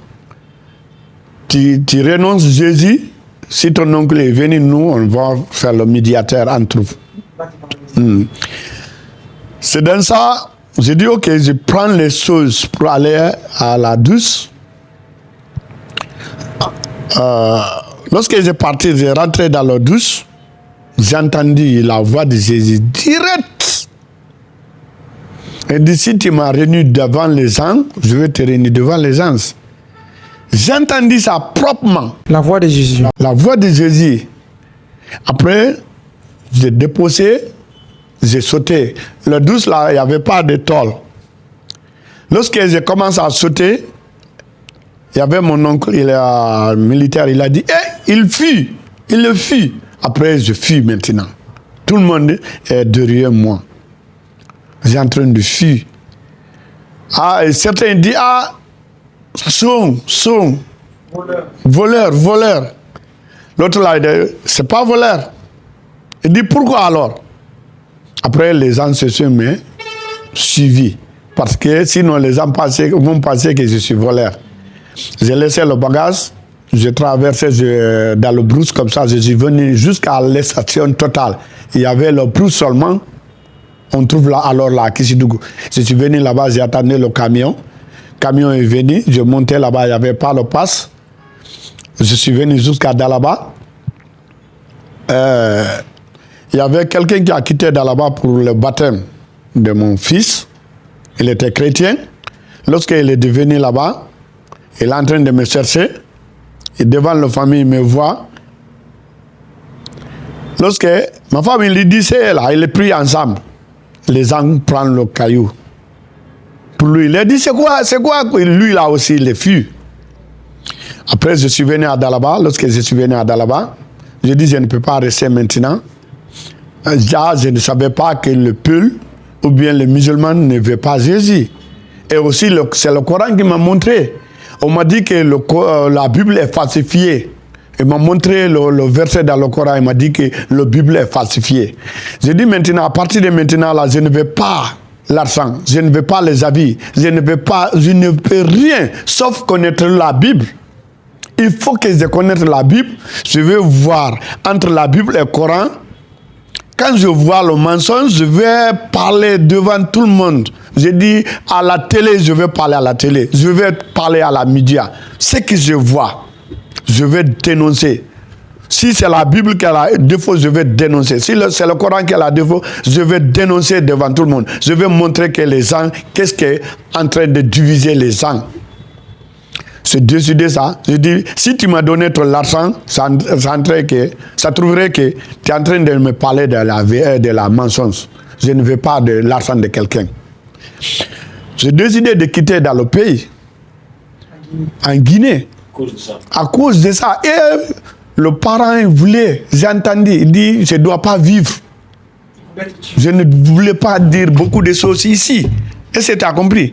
tu renonces Jésus. Si ton oncle est venu, nous, on va faire le médiateur entre vous. C'est dans ça, j'ai dit, ok, je prends les choses pour aller à la douce. Lorsque j'ai parti, j'ai rentré dans la douce, j'ai entendu la voix de Jésus direct. Et dit, si tu m'as réuni devant les anges, je vais te réunir devant les anges. J'ai entendu ça proprement. La voix de Jésus. La voix de Jésus. Après, j'ai déposé, j'ai sauté. Le douce là, il n'y avait pas de tôle. Lorsque j'ai commencé à sauter, il y avait mon oncle, il est militaire, il a dit, il fuit, il le fuit. Après, je fuis maintenant. Tout le monde est derrière moi. J'ai en train de fuir. Et certains disent, son. Voleur. L'autre là, il dit, c'est pas voleur. Il dit, pourquoi alors? Après, les gens se sont suivis. Parce que sinon, les gens vont penser que je suis voleur. J'ai laissé le bagage, j'ai traversé dans le brousse comme ça, je suis venu jusqu'à la station totale. Il y avait le brousse seulement. On trouve là, alors là, à Kissidougou. Je suis venu là-bas, j'ai attendu le camion. Le camion est venu, je montais là-bas, il n'y avait pas le passe. Je suis venu jusqu'à Dalaba. Il y avait quelqu'un qui a quitté Dalaba pour le baptême de mon fils. Il était chrétien. Lorsqu'il est devenu là-bas, il est en train de me chercher. Et devant la famille, il me voit. Lorsque ma femme lui dit, c'est là, il est pris ensemble. Les gens prennent le caillou. Pour lui, il a dit, c'est quoi? Lui, là aussi, il est fui. Après, je suis venu à Dalaba. Lorsque je suis venu à Dalaba, je dis, je ne peux pas rester maintenant. Déjà, je ne savais pas que le peuple ou bien les musulmans ne veulent pas Jésus. Et aussi, c'est le Coran qui m'a montré. On m'a dit que la Bible est falsifiée. Il m'a montré le verset dans le Coran, il m'a dit que la Bible est falsifiée. J'ai dit maintenant, à partir de maintenant, là, je ne veux pas l'argent, je ne veux pas les habits, je ne peux rien, sauf connaître la Bible. Il faut que je connaisse la Bible. Je vais voir entre la Bible et le Coran. Quand je vois le mensonge, je vais parler devant tout le monde. Je dis à la télé, je vais parler à la télé. Je vais parler à la média. Ce que je vois, je vais dénoncer. Si c'est la Bible qui a la défaut, je vais dénoncer. Si c'est le Coran qui a la défaut, je vais dénoncer devant tout le monde. Je vais montrer que les gens, qu'est-ce qui est en train de diviser les gens. J'ai décidé ça. Je dis, si tu m'as donné ton argent, ça trouverait que tu es en train de me parler de la mensonge. Je ne veux pas de l'argent de quelqu'un. J'ai décidé de quitter dans le pays, en Guinée, à cause de ça. Et le parent il voulait, j'ai entendu, il dit, je ne dois pas vivre. Je ne voulais pas dire beaucoup de choses ici. Est-ce que tu as compris?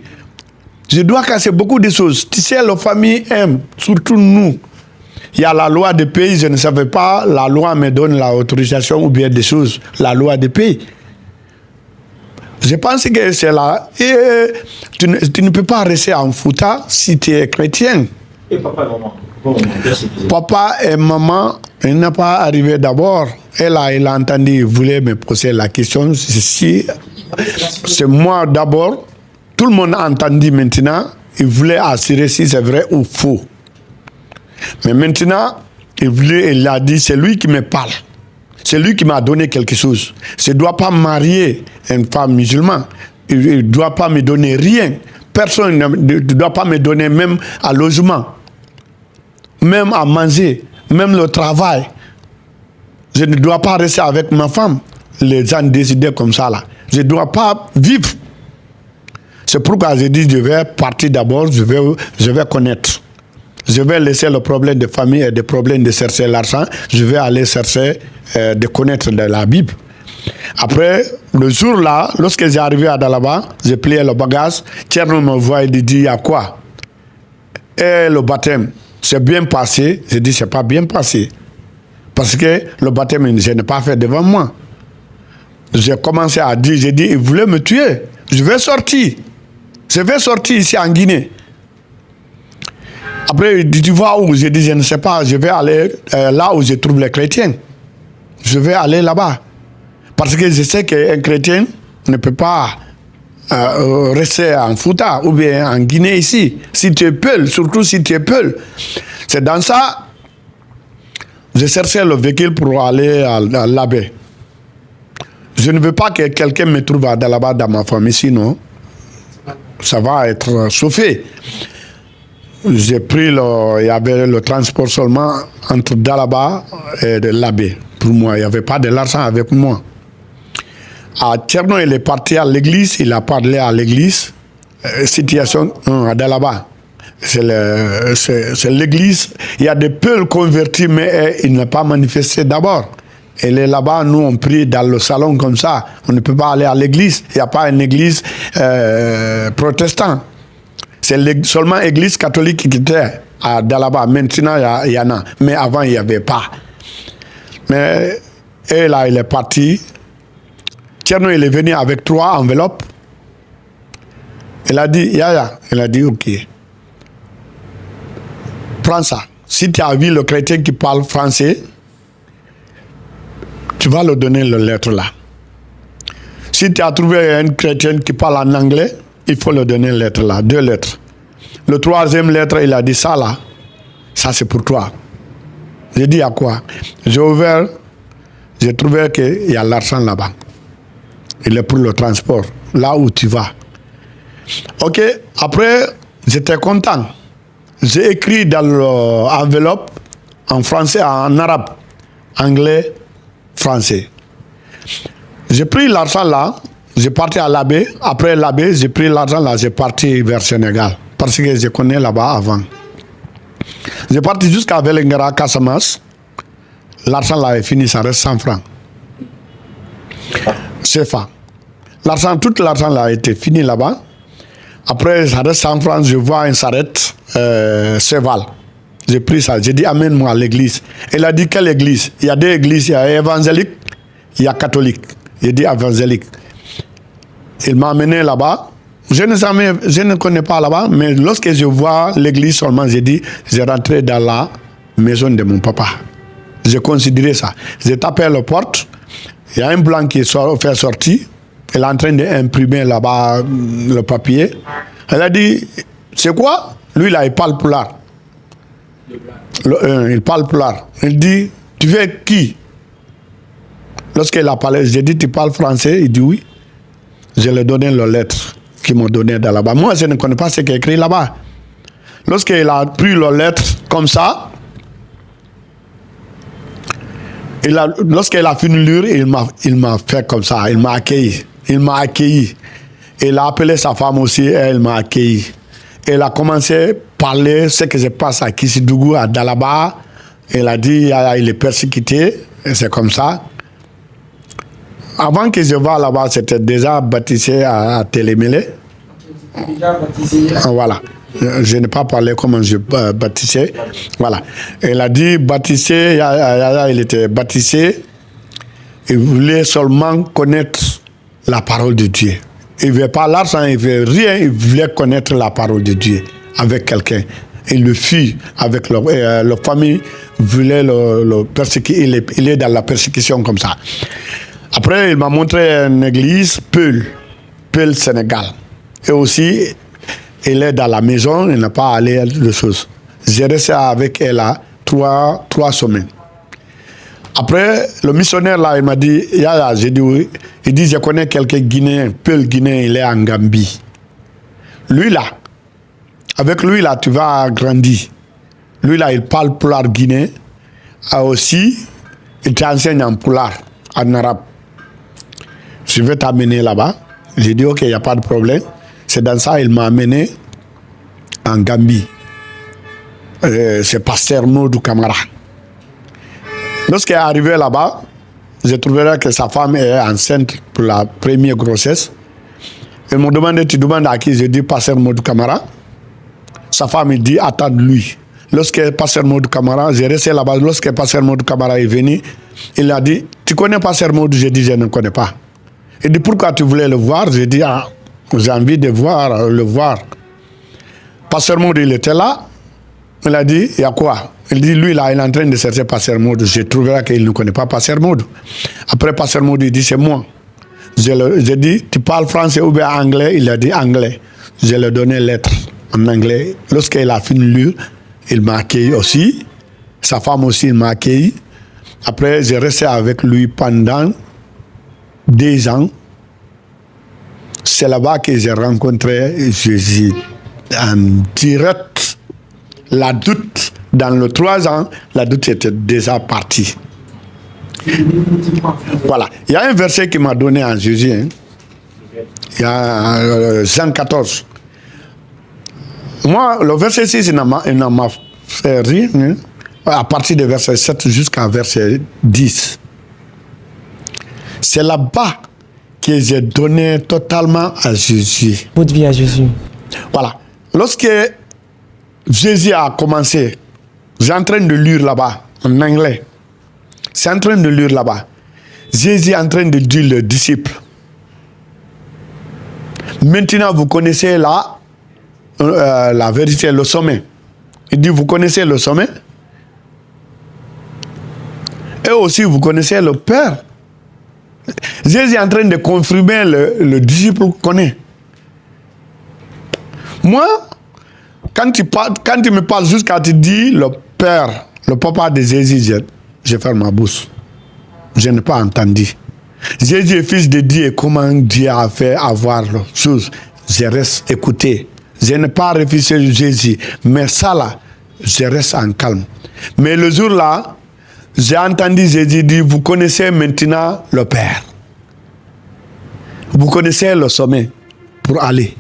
Je dois casser beaucoup de choses. Tu sais, la famille aime, surtout nous. Il y a la loi des pays, je ne savais pas, la loi me donne l'autorisation ou bien des choses, la loi des pays. Je pense que c'est là. Et tu ne peux pas rester en Fouta si tu es chrétien. Et papa et maman? Papa et maman, il n'est pas arrivé d'abord. Et là, il a entendu, il voulait me poser la question. Si c'est moi d'abord. Tout le monde a entendu maintenant, il voulait assurer si c'est vrai ou faux. Mais maintenant, il a dit, c'est lui qui me parle. C'est lui qui m'a donné quelque chose. Je ne dois pas marier une femme musulmane. Il ne doit pas me donner rien. Personne ne doit pas me donner même un logement, même à manger, même le travail. Je ne dois pas rester avec ma femme. Les gens décidaient comme ça là. Je ne dois pas vivre. C'est pourquoi je dis, je vais partir d'abord, je vais connaître. Je vais laisser le problème de famille et le problème de chercher l'argent. Je vais aller chercher de connaître de la Bible. Après, le jour-là, lorsque j'ai arrivé à Dalaba, j'ai plié le bagage. Tcherno me voit et dit, il y a quoi? Et le baptême, c'est bien passé. J'ai dit, c'est pas bien passé. Parce que le baptême, je n'ai pas fait devant moi. J'ai commencé à dire, j'ai dit, il voulait me tuer. Je vais sortir. Je vais sortir ici en Guinée. Après, il dit, tu vas où? J'ai dit, je ne sais pas, je vais aller là où je trouve les chrétiens. Je vais aller là-bas. Parce que je sais qu'un chrétien ne peut pas rester en Fouta ou bien en Guinée ici. Si tu es Peul, surtout si tu es Peul. C'est dans ça, je cherchais le véhicule pour aller à Labé. Je ne veux pas que quelqu'un me trouve là-bas dans ma famille, sinon ça va être chauffé. J'ai pris il y avait le transport seulement entre Dalaba et Labé. Pour moi, il n'y avait pas de l'argent avec moi. À Tcherno, il est parti à l'église, il a parlé à l'église. Situation à Dalaba. C'est l'église. Il y a des Peuls convertis, mais il n'a pas manifesté d'abord. Elle est là-bas, nous on prie dans le salon comme ça. On ne peut pas aller à l'église. Il n'y a pas une église protestante. C'est seulement l'église catholique qui était à Dalaba. Maintenant, il y en a. Mais avant, il n'y avait pas. Mais et là, il est parti. Tcherno, il est venu avec 3 enveloppes. Il a dit, Yaya, il a dit, ok. Prends ça. Si tu as vu le chrétien qui parle français, tu vas lui donner la lettre là. Si tu as trouvé un chrétien qui parle en anglais, il faut lui donner la lettre là, 2 lettres. Le 3e lettre, il a dit ça là, ça c'est pour toi. J'ai dit à quoi? J'ai ouvert, j'ai trouvé qu'il y a l'argent là-bas. Il est pour le transport, là où tu vas. Ok, après, j'étais content. J'ai écrit dans l'enveloppe en français, en arabe, anglais, français. J'ai pris l'argent là, j'ai parti à Labé. Après Labé, j'ai pris l'argent là, j'ai parti vers Sénégal. Parce que je connais là-bas avant. J'ai parti jusqu'à Vélingara, Casamas. L'argent là est fini, ça reste 100 francs. CFA. Tout l'argent là a été fini là-bas. Après, ça reste 100 francs, je vois une sarrette, Cheval. J'ai pris ça, j'ai dit amène-moi à l'église. Il a dit quelle église? Il y a 2 églises, il y a évangélique, il y a catholique. J'ai dit évangélique. Il m'a amené là-bas. Je ne connais pas là-bas, mais lorsque je vois l'église seulement, j'ai dit, j'ai rentré dans la maison de mon papa. J'ai considéré ça. J'ai tapé à la porte, il y a un blanc qui fait sortir. Elle est en train d'imprimer là-bas le papier. Elle a dit, c'est quoi? Lui, là, il parle poulard. Il parle poulard. Il dit, tu fais qui? Lorsqu'il a parlé, j'ai dit, tu parles français? Il dit oui. Je lui ai donné la lettre qu'ils m'ont donnée là-bas. Moi, je ne connais pas ce qui est écrit là-bas. Lorsqu'il a pris la lettre comme ça, lorsqu'il a fini de lire, il m'a fait comme ça. Il m'a accueilli. Il m'a accueilli. Il a appelé sa femme aussi, elle m'a accueilli. Elle a commencé à parler ce que se passe à Kissidougou, à Dalaba. Elle a dit il est persécuté, et c'est comme ça. Avant que je vá là-bas, c'était déjà baptisé à Télémélé. Déjà baptisé. Voilà. Je n'ai pas parlé comment je baptisais. Voilà. Elle a dit baptisé, il était baptisé. Il voulait seulement connaître la parole de Dieu. Il ne veut pas l'argent, il ne veut rien, il voulait connaître la parole de Dieu avec quelqu'un. Il le fit avec la famille, voulait le persécuter. Il est dans la persécution comme ça. Après, il m'a montré une église, Peul, Sénégal. Et aussi, il est dans la maison, il n'a pas allé de choses. J'ai resté avec elle là 3 semaines. Après, le missionnaire là, il m'a dit, Yaya, j'ai dit oui. Il dit, je connais quelqu'un Guinéen, Peul Guinéen, il est en Gambie. Lui là, avec lui là, tu vas grandir. Lui là, il parle poulard guinéen. Aussi, il t'enseigne en poulard, en arabe. je vais t'amener là-bas. J'ai dit, ok, il n'y a pas de problème. C'est dans ça, il m'a amené en Gambie. C'est Pasteur Modou Camara. Lorsqu'il est arrivé là-bas, j'ai trouvé que sa femme est enceinte pour la première grossesse. Ils m'ont demandé, tu demandes à qui? J'ai dit, Pasteur Modou Camara. Sa femme, il dit, attends lui. Lorsque Pasteur Modou Camara, j'ai resté là-bas, lorsque Pasteur Modou Camara est venu, il a dit, tu connais Pasteur Modou? J'ai dit, je ne connais pas. Il dit, pourquoi tu voulais le voir? J'ai dit, ah, j'ai envie de le voir. Pasteur Modou, il était là. Il a dit, il y a quoi? Il dit, lui, là, il est en train de chercher Pasteur Modou. J'ai trouvé qu'il ne connaît pas Pasteur Modou. Après, Pasteur Modou, il dit, c'est moi. J'ai dit, tu parles français ou bien anglais? Il a dit anglais. Je lui ai donné lettre en anglais. Lorsqu'il a fini de lire, il m'a accueilli aussi. Sa femme aussi, il m'a accueilli. Après, j'ai resté avec lui pendant 2 ans. C'est là-bas que j'ai rencontré Jésus en direct. La doute, dans les 3 ans, la doute était déjà partie. Voilà. Il y a un verset qui m'a donné en Jésus. Hein. Il y a Jean 14. Moi, le verset 6, il n'a m'a fait rire. Hein. À partir du verset 7 jusqu'à verset 10. C'est là-bas que j'ai donné totalement à Jésus. Votre vie à Jésus. Voilà. Lorsque Jésus a commencé, j'ai en train de lire là-bas, en anglais. C'est en train de lire là-bas. Jésus est en train de dire aux disciples. Maintenant, vous connaissez la vérité, le sommet. Il dit, vous connaissez le sommet? Et aussi, vous connaissez le Père. Jésus est en train de confirmer le disciple qu'on connaît. Moi, quand tu me parles jusqu'à te dire le Père, le papa de Jésus, je ferme ma bouche. Je n'ai pas entendu. Jésus est fils de Dieu, comment Dieu a fait avoir les choses. Je reste écouté. Je n'ai pas refusé Jésus, mais ça là, je reste en calme. Mais le jour là, j'ai entendu Jésus dire, vous connaissez maintenant le Père. Vous connaissez le sommet pour aller.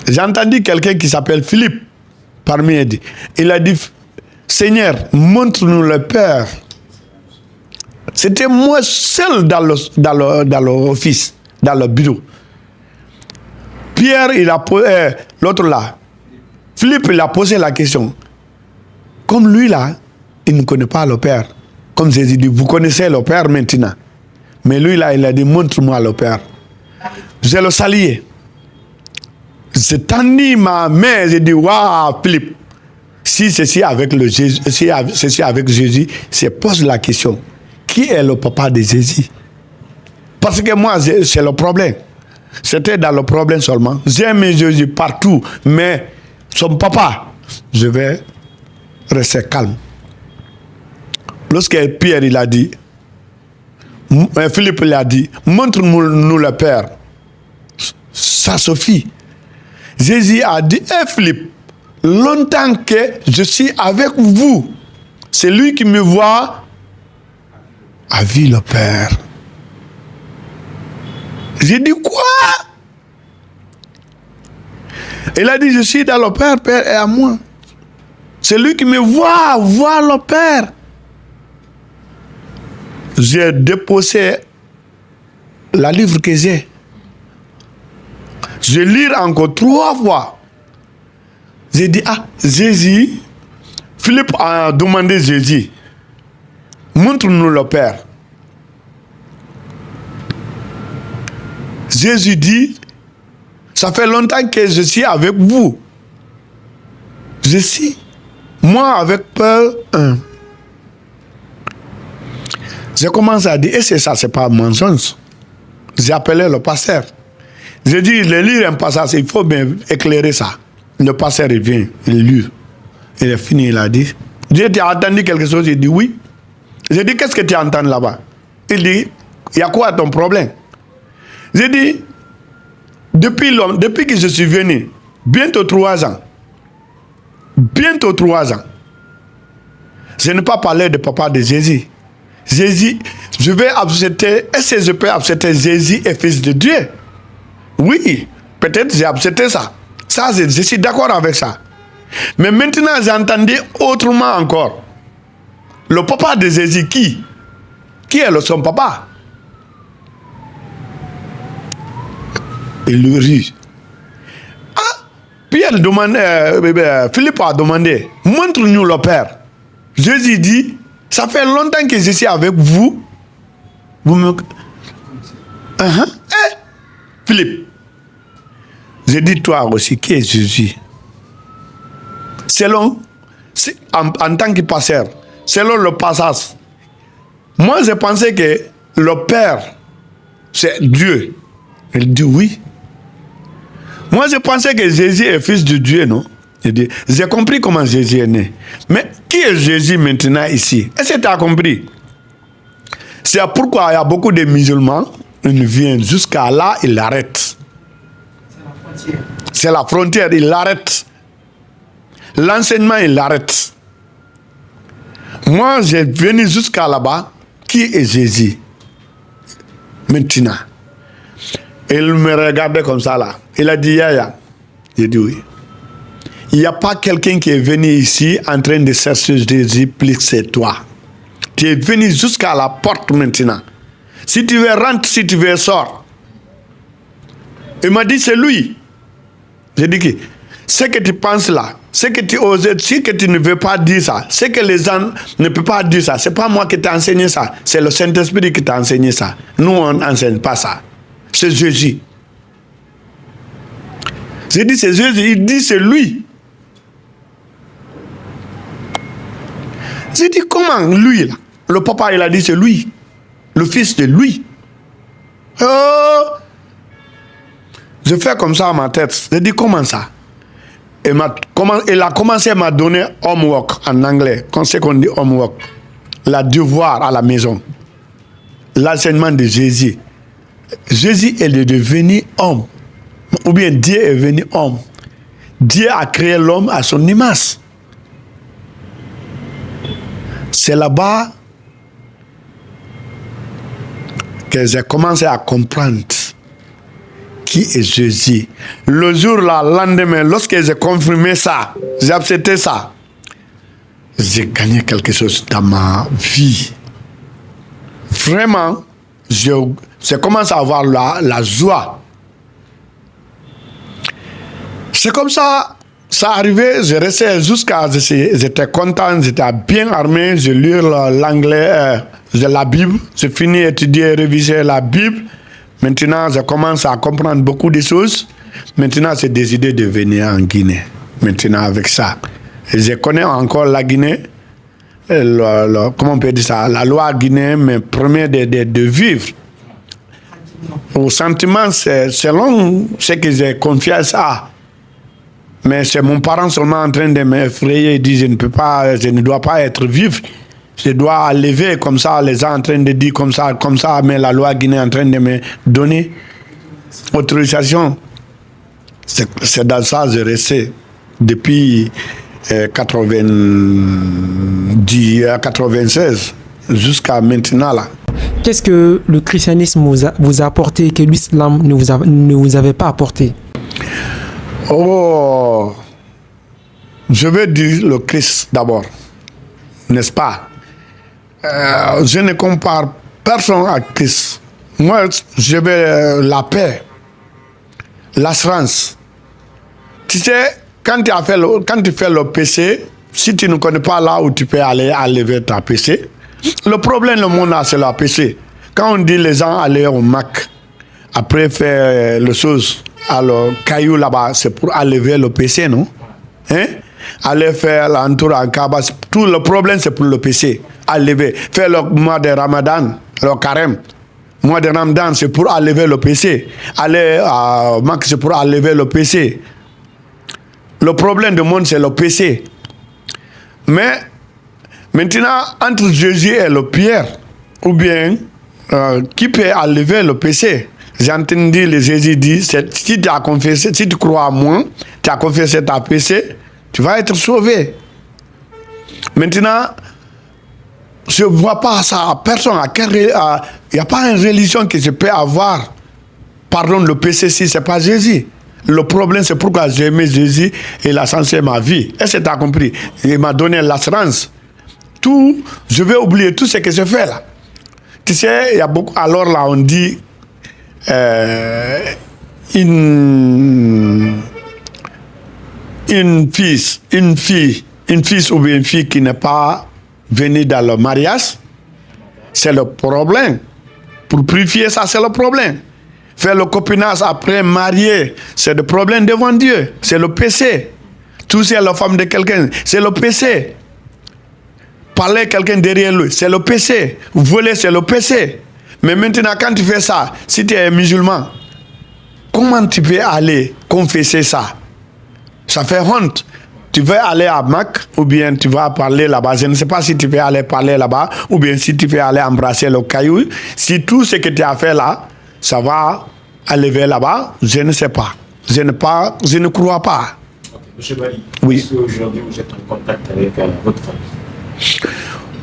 J'ai entendu quelqu'un qui s'appelle Philippe, parmi eux. Il a dit, Seigneur, montre-nous le Père. C'était moi seul dans l'office, dans le bureau. Pierre, il a posé, l'autre là, Philippe, il a posé la question. Comme lui là, il ne connaît pas le Père. Comme Jésus dit, vous connaissez le Père maintenant. Mais lui là, il a dit, montre-moi le Père. Je le salué. J'ai tendu ma main, j'ai dit, waouh, Philippe, si ceci avec Jésus, je pose la question. Qui est le papa de Jésus? Parce que moi, c'est le problème. C'était dans le problème seulement. J'aime Jésus partout, mais son papa, je vais rester calme. Lorsque Pierre il a dit, Philippe il a dit, montre-nous le Père. Ça suffit. Jésus a dit, Philippe, longtemps que je suis avec vous, c'est lui qui me voit a vu le Père. J'ai dit quoi? Il a dit, je suis dans le Père, Père est à moi. C'est lui qui me voit le Père. J'ai déposé la livre que j'ai. Je lis encore 3 fois. J'ai dit, ah, Jésus, Philippe a demandé Jésus, montre-nous le Père. Jésus dit, ça fait longtemps que je suis avec vous. Je suis, moi avec peur, j'ai commencé à dire, et c'est ça, c'est pas un mensonge. J'ai appelé le pasteur. J'ai dit, il lit un passage, il faut bien éclairer ça. Le pasteur, il vient, il lit. Il est fini, il a dit, j'ai entendu quelque chose, il dit oui. J'ai dit, qu'est-ce que tu entends là-bas? Il dit, il y a quoi ton problème? J'ai dit, depuis que je suis venu, bientôt 3 ans, je n'ai pas parlé de papa de Jésus. Jésus, je vais accepter, est-ce que je peux accepter Jésus est fils de Dieu? Oui, peut-être j'ai accepté ça. Ça, je suis d'accord avec ça. Mais maintenant, j'entendais autrement encore. Le papa de Jésus, qui? Qui est son papa? Il lui dit. Ah, Pierre demande, Philippe a demandé, montre-nous le Père. Jésus dit, ça fait longtemps que je suis avec vous. Vous me... Philippe, je dis toi aussi, qui est Jésus? Selon, en tant que pasteur, selon le passage, moi je pensais que le Père, c'est Dieu. Il dit oui. Moi je pensais que Jésus est fils de Dieu, non? J'ai compris comment Jésus est né. Mais qui est Jésus maintenant ici? Est-ce que tu as compris? C'est pourquoi il y a beaucoup de musulmans, ils viennent jusqu'à là, ils l'arrêtent. C'est la frontière, ils l'arrêtent. L'enseignement, ils l'arrêtent. Moi, j'ai venu jusqu'à là-bas. Qui est Jésus? Maintenant. Il me regardait comme ça là. Il a dit, Yaya. J'ai dit oui. Il n'y a pas quelqu'un qui est venu ici en train de chercher Jésus plus que c'est toi. Tu es venu jusqu'à la porte maintenant. Si tu veux rentrer, si tu veux sors. Il m'a dit c'est lui. J'ai dit que ce que tu penses là, ce que tu oses, ce que tu ne veux pas dire ça, ce que les gens ne peuvent pas dire ça, c'est pas moi qui t'ai enseigné ça, c'est le Saint-Esprit qui t'a enseigné ça. Nous on n'enseigne pas ça. C'est Jésus. J'ai dit c'est Jésus, il dit c'est lui. J'ai dit comment lui là? Le papa il a dit c'est lui. Le fils de lui. Oh! Je fais comme ça à ma tête. J'ai dit comment ça? Il a commencé à me donner homework en anglais. Quand c'est qu'on dit homework? La devoir à la maison. L'enseignement de Jésus. Jésus est devenu homme. Ou bien Dieu est venu homme. Dieu a créé l'homme à son image. C'est là-bas que j'ai commencé à comprendre qui est Jésus. Le jour là, le lendemain, lorsque j'ai confirmé ça, j'ai accepté ça, j'ai gagné quelque chose dans ma vie. Vraiment, j'ai commencé à avoir la joie. C'est comme ça, ça arrivait, je restais jusqu'à, j'étais content, j'étais bien armé, je lis l'anglais, la Bible, j'ai fini d'étudier et réviser la Bible. Maintenant, je commence à comprendre beaucoup de choses. Maintenant, j'ai décidé de venir en Guinée. Maintenant, avec ça. Et je connais encore la Guinée. Comment on peut dire ça? La loi guinéenne me permet de vivre. Au sentiment, c'est selon ce que j'ai confiance à. Mais c'est mon parent seulement en train de m'effrayer. Il dit, je ne dois pas être vif. Je dois lever comme ça, les gens en train de dire comme ça, mais la loi guinéenne en train de me donner autorisation. C'est dans ça que je restais depuis 96 jusqu'à maintenant là. Qu'est-ce que le christianisme vous a apporté que l'islam ne vous avait pas apporté? Oh, je vais dire le Christ d'abord, n'est-ce pas? Je ne compare personne à Christ. Moi, je veux la paix, l'assurance. Tu sais, quand tu fais le péché, si tu ne connais pas là où tu peux aller enlever ta péché, le problème le monde a, c'est le péché. Quand on dit les gens aller au Mac, après faire les choses, alors caillou là-bas, c'est pour enlever le péché, non? Hein? Aller faire l'entour en Kaaba, tout le problème c'est pour le péché. Enlever. Faire le mois de Ramadan, le carême. Le mois de Ramadan, c'est pour enlever le péché. Aller à Mac, c'est pour enlever le péché. Le problème du monde, c'est le péché. Mais maintenant, entre Jésus et le Pierre, ou bien qui peut enlever le péché? J'ai entendu le Jésus dire, si tu as confessé, si tu crois à moi, tu as confessé ta péché, tu vas être sauvé. Maintenant, je ne vois pas ça à personne. Il n'y a pas une religion qui se peut avoir. Pardon, le péché, si ce n'est pas Jésus. Le problème, c'est pourquoi j'ai aimé Jésus et il a changé ma vie. Est-ce que tu as compris? Il m'a donné l'assurance. Tout, je vais oublier tout ce que je fais là. Tu sais, il y a beaucoup. Alors là, on dit une fille ou bien une fille qui n'est pas venue dans le mariage, c'est le problème. Pour purifier ça, c'est le problème. Faire le copinage après marier, c'est le problème devant Dieu. C'est le péché. Toucher la femme de quelqu'un, c'est le péché. Parler quelqu'un derrière lui, c'est le péché. Voler, c'est le péché. Mais maintenant, quand tu fais ça, si tu es musulman, comment tu peux aller confesser ça? Ça fait honte. Tu veux aller à Mac ou bien tu vas parler là-bas. Je ne sais pas si tu veux aller parler là-bas ou bien si tu veux aller embrasser le caillou. Si tout ce que tu as fait là, ça va aller là-bas, je ne sais pas. Je ne crois pas. Okay. Monsieur Bali, oui. Est-ce qu'aujourd'hui vous êtes en contact avec votre famille?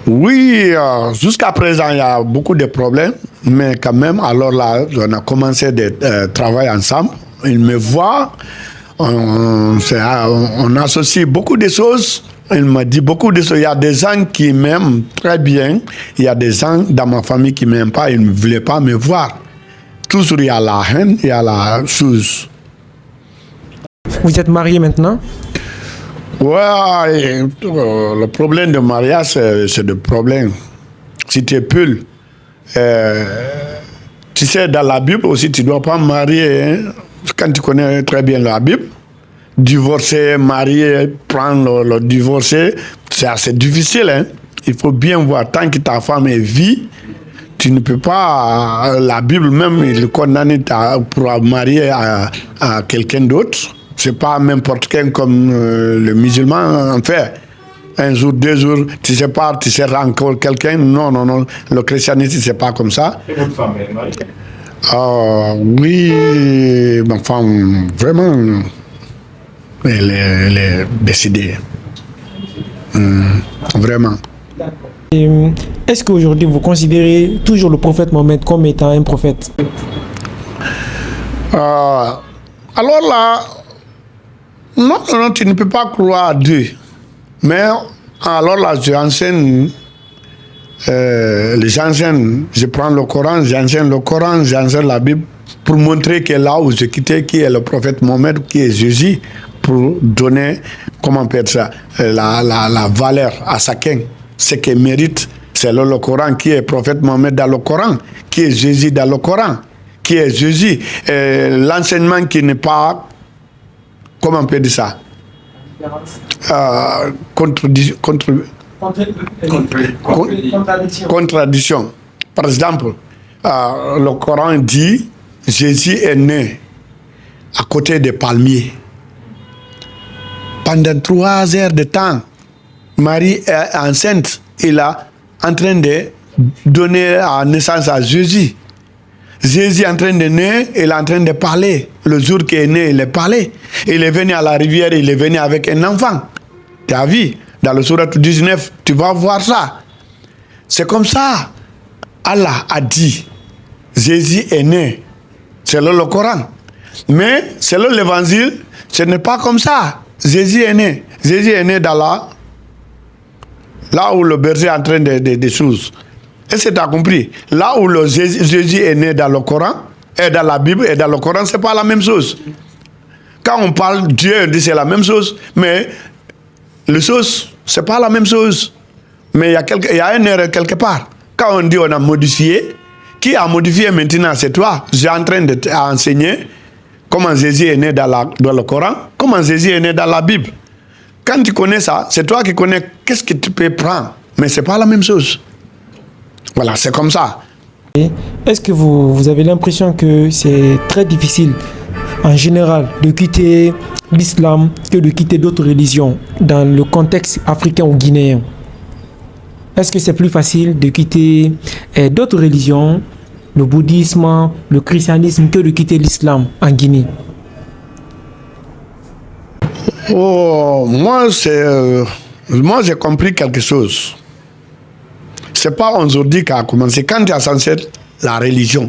Oui, jusqu'à présent, il y a beaucoup de problèmes, mais quand même, alors là, on a commencé de travailler ensemble. Il me voit, on associe beaucoup de choses. Il m'a dit beaucoup de choses. Il y a des gens qui m'aiment très bien. Il y a des gens dans ma famille qui ne m'aiment pas. Ils ne voulaient pas me voir. Toujours, il y a la haine, il y a la chose. Vous êtes marié maintenant? Ouais, le problème de mariage, c'est le problème. Si tu es pur, tu sais, dans la Bible aussi, tu ne dois pas marier. Hein, quand tu connais très bien la Bible, divorcer, marier, prendre le divorcer, c'est assez difficile. Hein. Il faut bien voir, tant que ta femme est vie, tu ne peux pas, la Bible même, il condamne pour marier à quelqu'un d'autre. C'est pas n'importe quel comme le musulman en fait. Un jour, 2 jours, tu sépares, tu seras encore quelqu'un. Non, non, non. Le christianisme, c'est pas comme ça. Et votre femme est mariée? Oui, ma femme, vraiment, elle est décidée. Vraiment. Est-ce qu'aujourd'hui vous considérez toujours le prophète Mohammed comme étant un prophète? Alors là, non, non, tu ne peux pas croire à Dieu. Mais alors là, j'enseigne, je prends le Coran, j'enseigne la Bible pour montrer que là où j'ai quitté, qui est le prophète Mohammed, qui est Jésus, pour donner, comment on peut dire ça, la valeur à chacun, ce qu'il mérite. C'est le Coran, qui est prophète Mohammed dans le Coran, qui est Jésus dans le Coran, qui est Jésus. L'enseignement qui n'est pas, comment on peut dire ça, contradiction. Par exemple, le Coran dit Jésus est né à côté des palmiers. Pendant 3 heures de temps, Marie est enceinte. Il est en train de donner naissance à Jésus. Jésus est en train de naître, il est en train de parler. Le jour qu'il est né, il est parlé. Il est venu à la rivière, il est venu avec un enfant. Tu as vu? Dans le surat 19, tu vas voir ça. C'est comme ça. Allah a dit, Jésus est né. C'est le Coran. Mais selon l'évangile, ce n'est pas comme ça. Jésus est né. Jésus est né dans là où le berger est en train de choses. Est-ce que tu as compris? Là où Jésus est né dans le Coran, et dans la Bible, et dans le Coran, ce n'est pas la même chose. Quand on parle Dieu, on dit c'est la même chose, mais les choses, ce n'est pas la même chose. Mais il y a une erreur quelque part. Quand on dit on a modifié, qui a modifié maintenant? C'est toi. Je suis en train d'enseigner comment Jésus est né dans le Coran, comment Jésus est né dans la Bible. Quand tu connais ça, c'est toi qui connais qu'est-ce que tu peux prendre. Mais ce n'est pas la même chose. Voilà, c'est comme ça. Est-ce que vous avez l'impression que c'est très difficile, en général, de quitter l'islam que de quitter d'autres religions dans le contexte africain ou guinéen? Est-ce que c'est plus facile de quitter d'autres religions, le bouddhisme, le christianisme, que de quitter l'islam en Guinée? Oh, moi, j'ai compris quelque chose. c'est pas aujourd'hui qu'a commencé. Quand tu as censé la religion,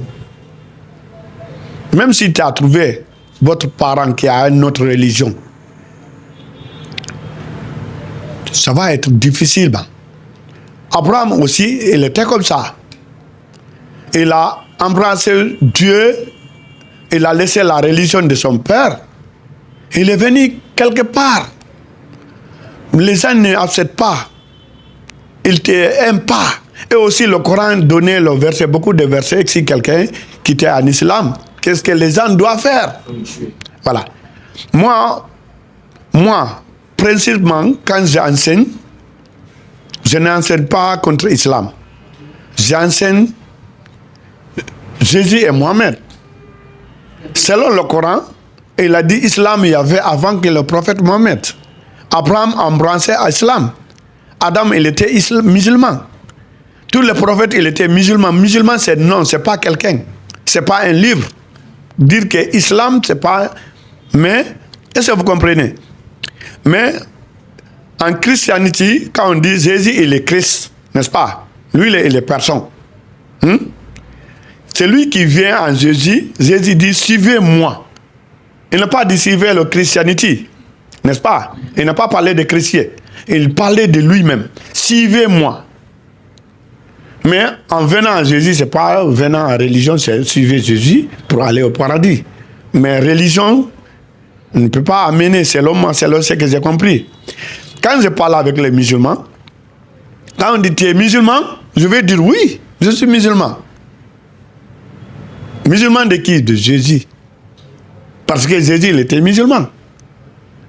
même si tu as trouvé votre parent qui a une autre religion, ça va être difficile. Ben. Abraham aussi, il était comme ça. Il a embrassé Dieu, il a laissé la religion de son père. Il est venu quelque part. Les gens n'acceptent pas. Ils ne t'aiment pas. Et aussi le Coran donnait le verset, beaucoup de versets, si quelqu'un qui était en islam, qu'est-ce que les gens doivent faire? Voilà. Moi, principalement, quand j'enseigne, je n'enseigne pas contre l'islam. J'enseigne Jésus et Mohamed. Selon le Coran, il a dit islam il y avait avant que le prophète Mohamed. Abraham embrassait l'islam. Adam, il était musulman. Tous les prophètes, ils étaient musulmans. Musulman, c'est non, c'est pas quelqu'un. C'est pas un livre. Dire que l'islam, c'est pas... Mais, est-ce que vous comprenez? Mais, en christianité, quand on dit Jésus, il est Christ, n'est-ce pas? Lui, il est personne. C'est lui qui vient en Jésus. Jésus dit, suivez-moi. Il n'a pas dit suivez le christianité, n'est-ce pas? Il n'a pas parlé de chrétien. Il parlait de lui-même. Suivez-moi. Mais en venant à Jésus, ce n'est pas venant en religion, c'est suivre Jésus pour aller au paradis. Mais religion, on ne peut pas amener, selon moi, selon ce que j'ai compris. Quand je parle avec les musulmans, quand on dit tu es musulman, je vais dire oui, je suis musulman. Musulman de qui? De Jésus. Parce que Jésus, il était musulman.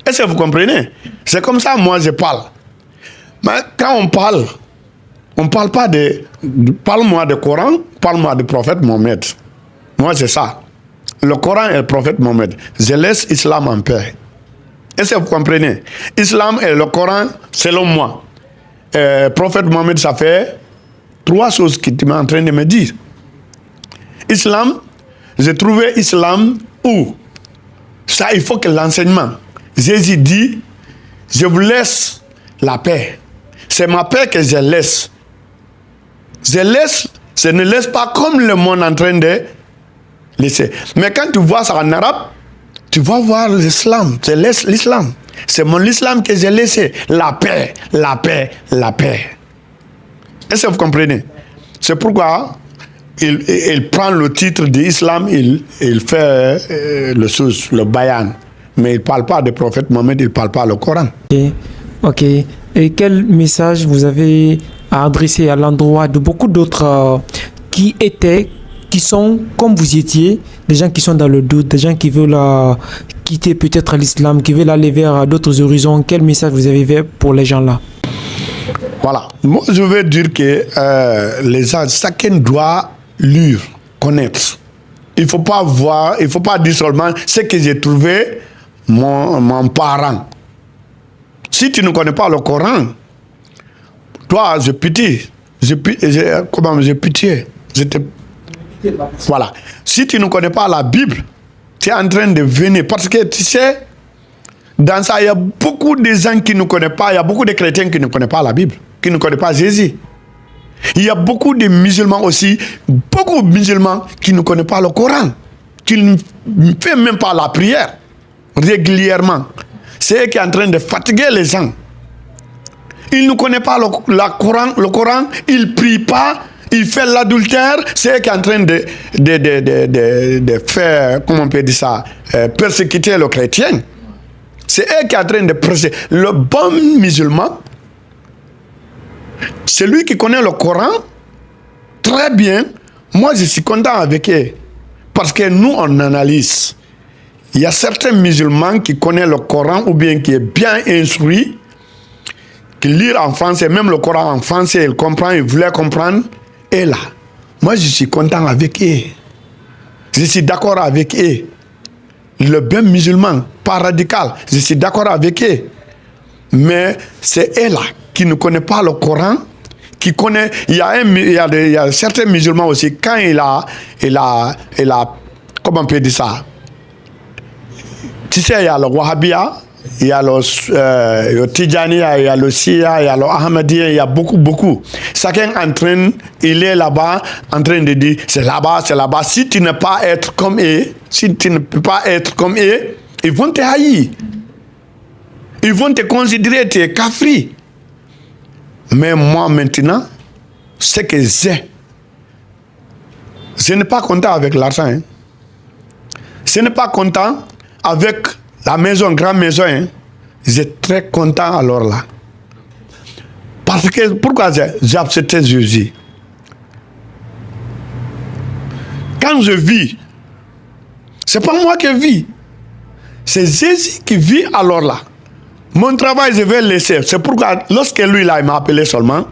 Est-ce que vous comprenez? C'est comme ça, moi, je parle. Mais quand on parle pas de... Parle-moi du Coran, parle-moi du prophète Mohamed. Moi, c'est ça. Le Coran et le prophète Mohamed. Je laisse l'islam en paix. Est-ce que vous comprenez? Islam et le Coran, selon moi. Prophète Mohamed, ça fait 3 choses que tu m'es en train de me dire. Islam, j'ai trouvé islam où? Ça, il faut que l'enseignement. Jésus dit, je vous laisse la paix. C'est ma paix que je laisse. Je ne laisse pas comme le monde en train de laisser. Mais quand tu vois ça en arabe, tu vas voir l'islam. Je laisse l'islam. C'est mon islam que j'ai laissé. La paix, la paix, la paix. Est-ce que vous comprenez? C'est pourquoi il prend le titre d'islam, il fait le bayan. Mais il ne parle pas du prophète Mohamed, il ne parle pas le Coran. Ok. Et quel message vous avez à adresser à l'endroit de beaucoup d'autres qui sont comme vous étiez, des gens qui sont dans le doute, des gens qui veulent quitter peut-être l'islam, qui veulent aller vers d'autres horizons? Quel message vous avez pour les gens-là? Voilà. Moi, je veux dire que les gens, chacun doit lire, connaître. Il ne faut pas voir, il ne faut pas dire seulement ce que j'ai trouvé mon parent. Si tu ne connais pas le Coran, toi, je pitié. Comment j'ai pitié? Voilà. Si tu ne connais pas la Bible, tu es en train de venir. Parce que tu sais, dans ça, il y a beaucoup de gens qui ne connaissent pas, il y a beaucoup de chrétiens qui ne connaissent pas la Bible, qui ne connaissent pas Jésus. Il y a beaucoup de musulmans aussi, beaucoup de musulmans qui ne connaissent pas le Coran, qui ne font même pas la prière régulièrement. C'est eux qui sont en train de fatiguer les gens. Ils ne connaissent pas le Coran, ils ne prient pas, ils font l'adultère, c'est eux qui sont en train de faire, comment on peut dire ça, persécuter le chrétien. C'est eux qui sont en train de persécuter. Le bon musulman, c'est lui qui connaît le Coran très bien. Moi, je suis content avec eux. Parce que nous, on analyse. Il y a certains musulmans qui connaissent le Coran ou bien qui est bien instruit, qui lisent en français, même le Coran en français, ils comprennent, ils voulaient comprendre. Et là, moi, je suis content avec eux. Je suis d'accord avec eux. Le bien musulman, pas radical, je suis d'accord avec eux. Mais c'est eux là qui ne connaissent pas le Coran, qui connaît. Il y a certains musulmans aussi, quand il a, comment on peut dire ça? Tu sais, il y a le Wahhabia, il y a le Tidjani, il y a le Sia, il y a le Ahmadiyya, il y a beaucoup. Chacun il est là-bas en train de dire c'est là-bas. Si tu ne peux pas être comme eux, ils vont te haïr. Ils vont te considérer tes kafri. Mais moi maintenant, ce que j'ai, je n'ai pas content avec l'argent. Hein. Je n'ai pas content avec la maison, grande maison. Hein. J'ai très content alors là. Parce que, pourquoi j'ai accepté Jésus? Quand je vis, c'est pas moi qui vis. C'est Jésus qui vit alors là. Mon travail, je vais le laisser. C'est pourquoi, lorsque lui, là, il m'a appelé seulement,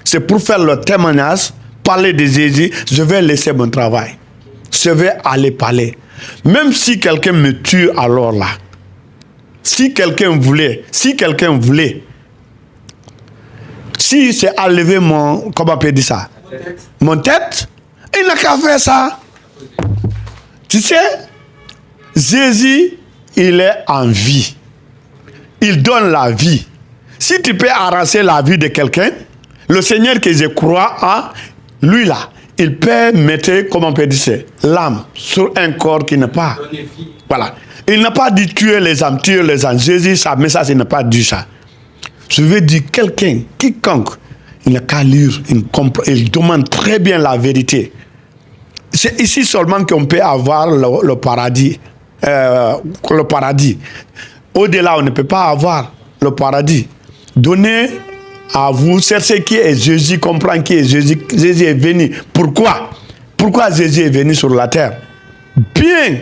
c'est pour faire le témoignage, parler de Jésus, je vais laisser mon travail. Je vais aller parler. Même si quelqu'un me tue alors là, si quelqu'un voulait, si c'est enlever mon, comment on peut dire ça? Mon tête, il n'a qu'à faire ça. Tu sais, Jésus, il est en vie. Il donne la vie. Si tu peux arracher la vie de quelqu'un, le Seigneur que je crois à, lui là, il peut mettre, comment on peut dire ça, l'âme sur un corps qui n'est pas. Voilà. Il n'a pas dit tuer les âmes, Jésus, ça, mais ça, il n'a pas dit ça. Je veux dire, quelqu'un, quiconque, il n'a qu'à lire, il demande très bien la vérité. C'est ici seulement qu'on peut avoir le paradis. Le paradis. Au-delà, on ne peut pas avoir le paradis. Donnez à vous, cherchez qui est Jésus, comprendre qui est Jésus. Jésus est venu. Pourquoi Jésus est venu sur la terre? Bien.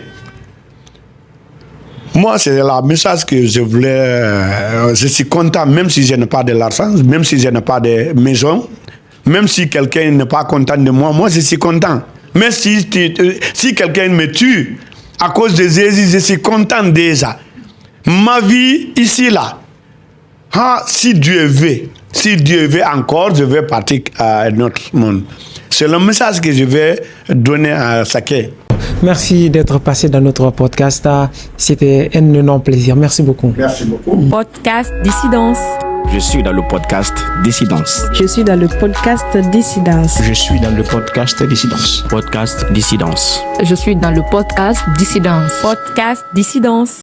Moi, c'est la message que je voulais. Je suis content, même si je n'ai pas de l'argent, même si je n'ai pas de maison, même si quelqu'un n'est pas content de moi, moi, je suis content. Mais si quelqu'un me tue à cause de Jésus, je suis content déjà. Ma vie ici, là, si Dieu veut encore, je vais partir à un autre monde. C'est le message que je vais donner à chacun. Merci d'être passé dans notre podcast. C'était un énorme plaisir. Merci beaucoup. Merci beaucoup. Podcast Dissidence. Je suis dans le podcast Dissidence. Je suis dans le podcast Dissidence. Je suis dans le podcast Dissidence. Podcast Dissidence. Je suis dans le podcast Dissidence. Podcast Dissidence.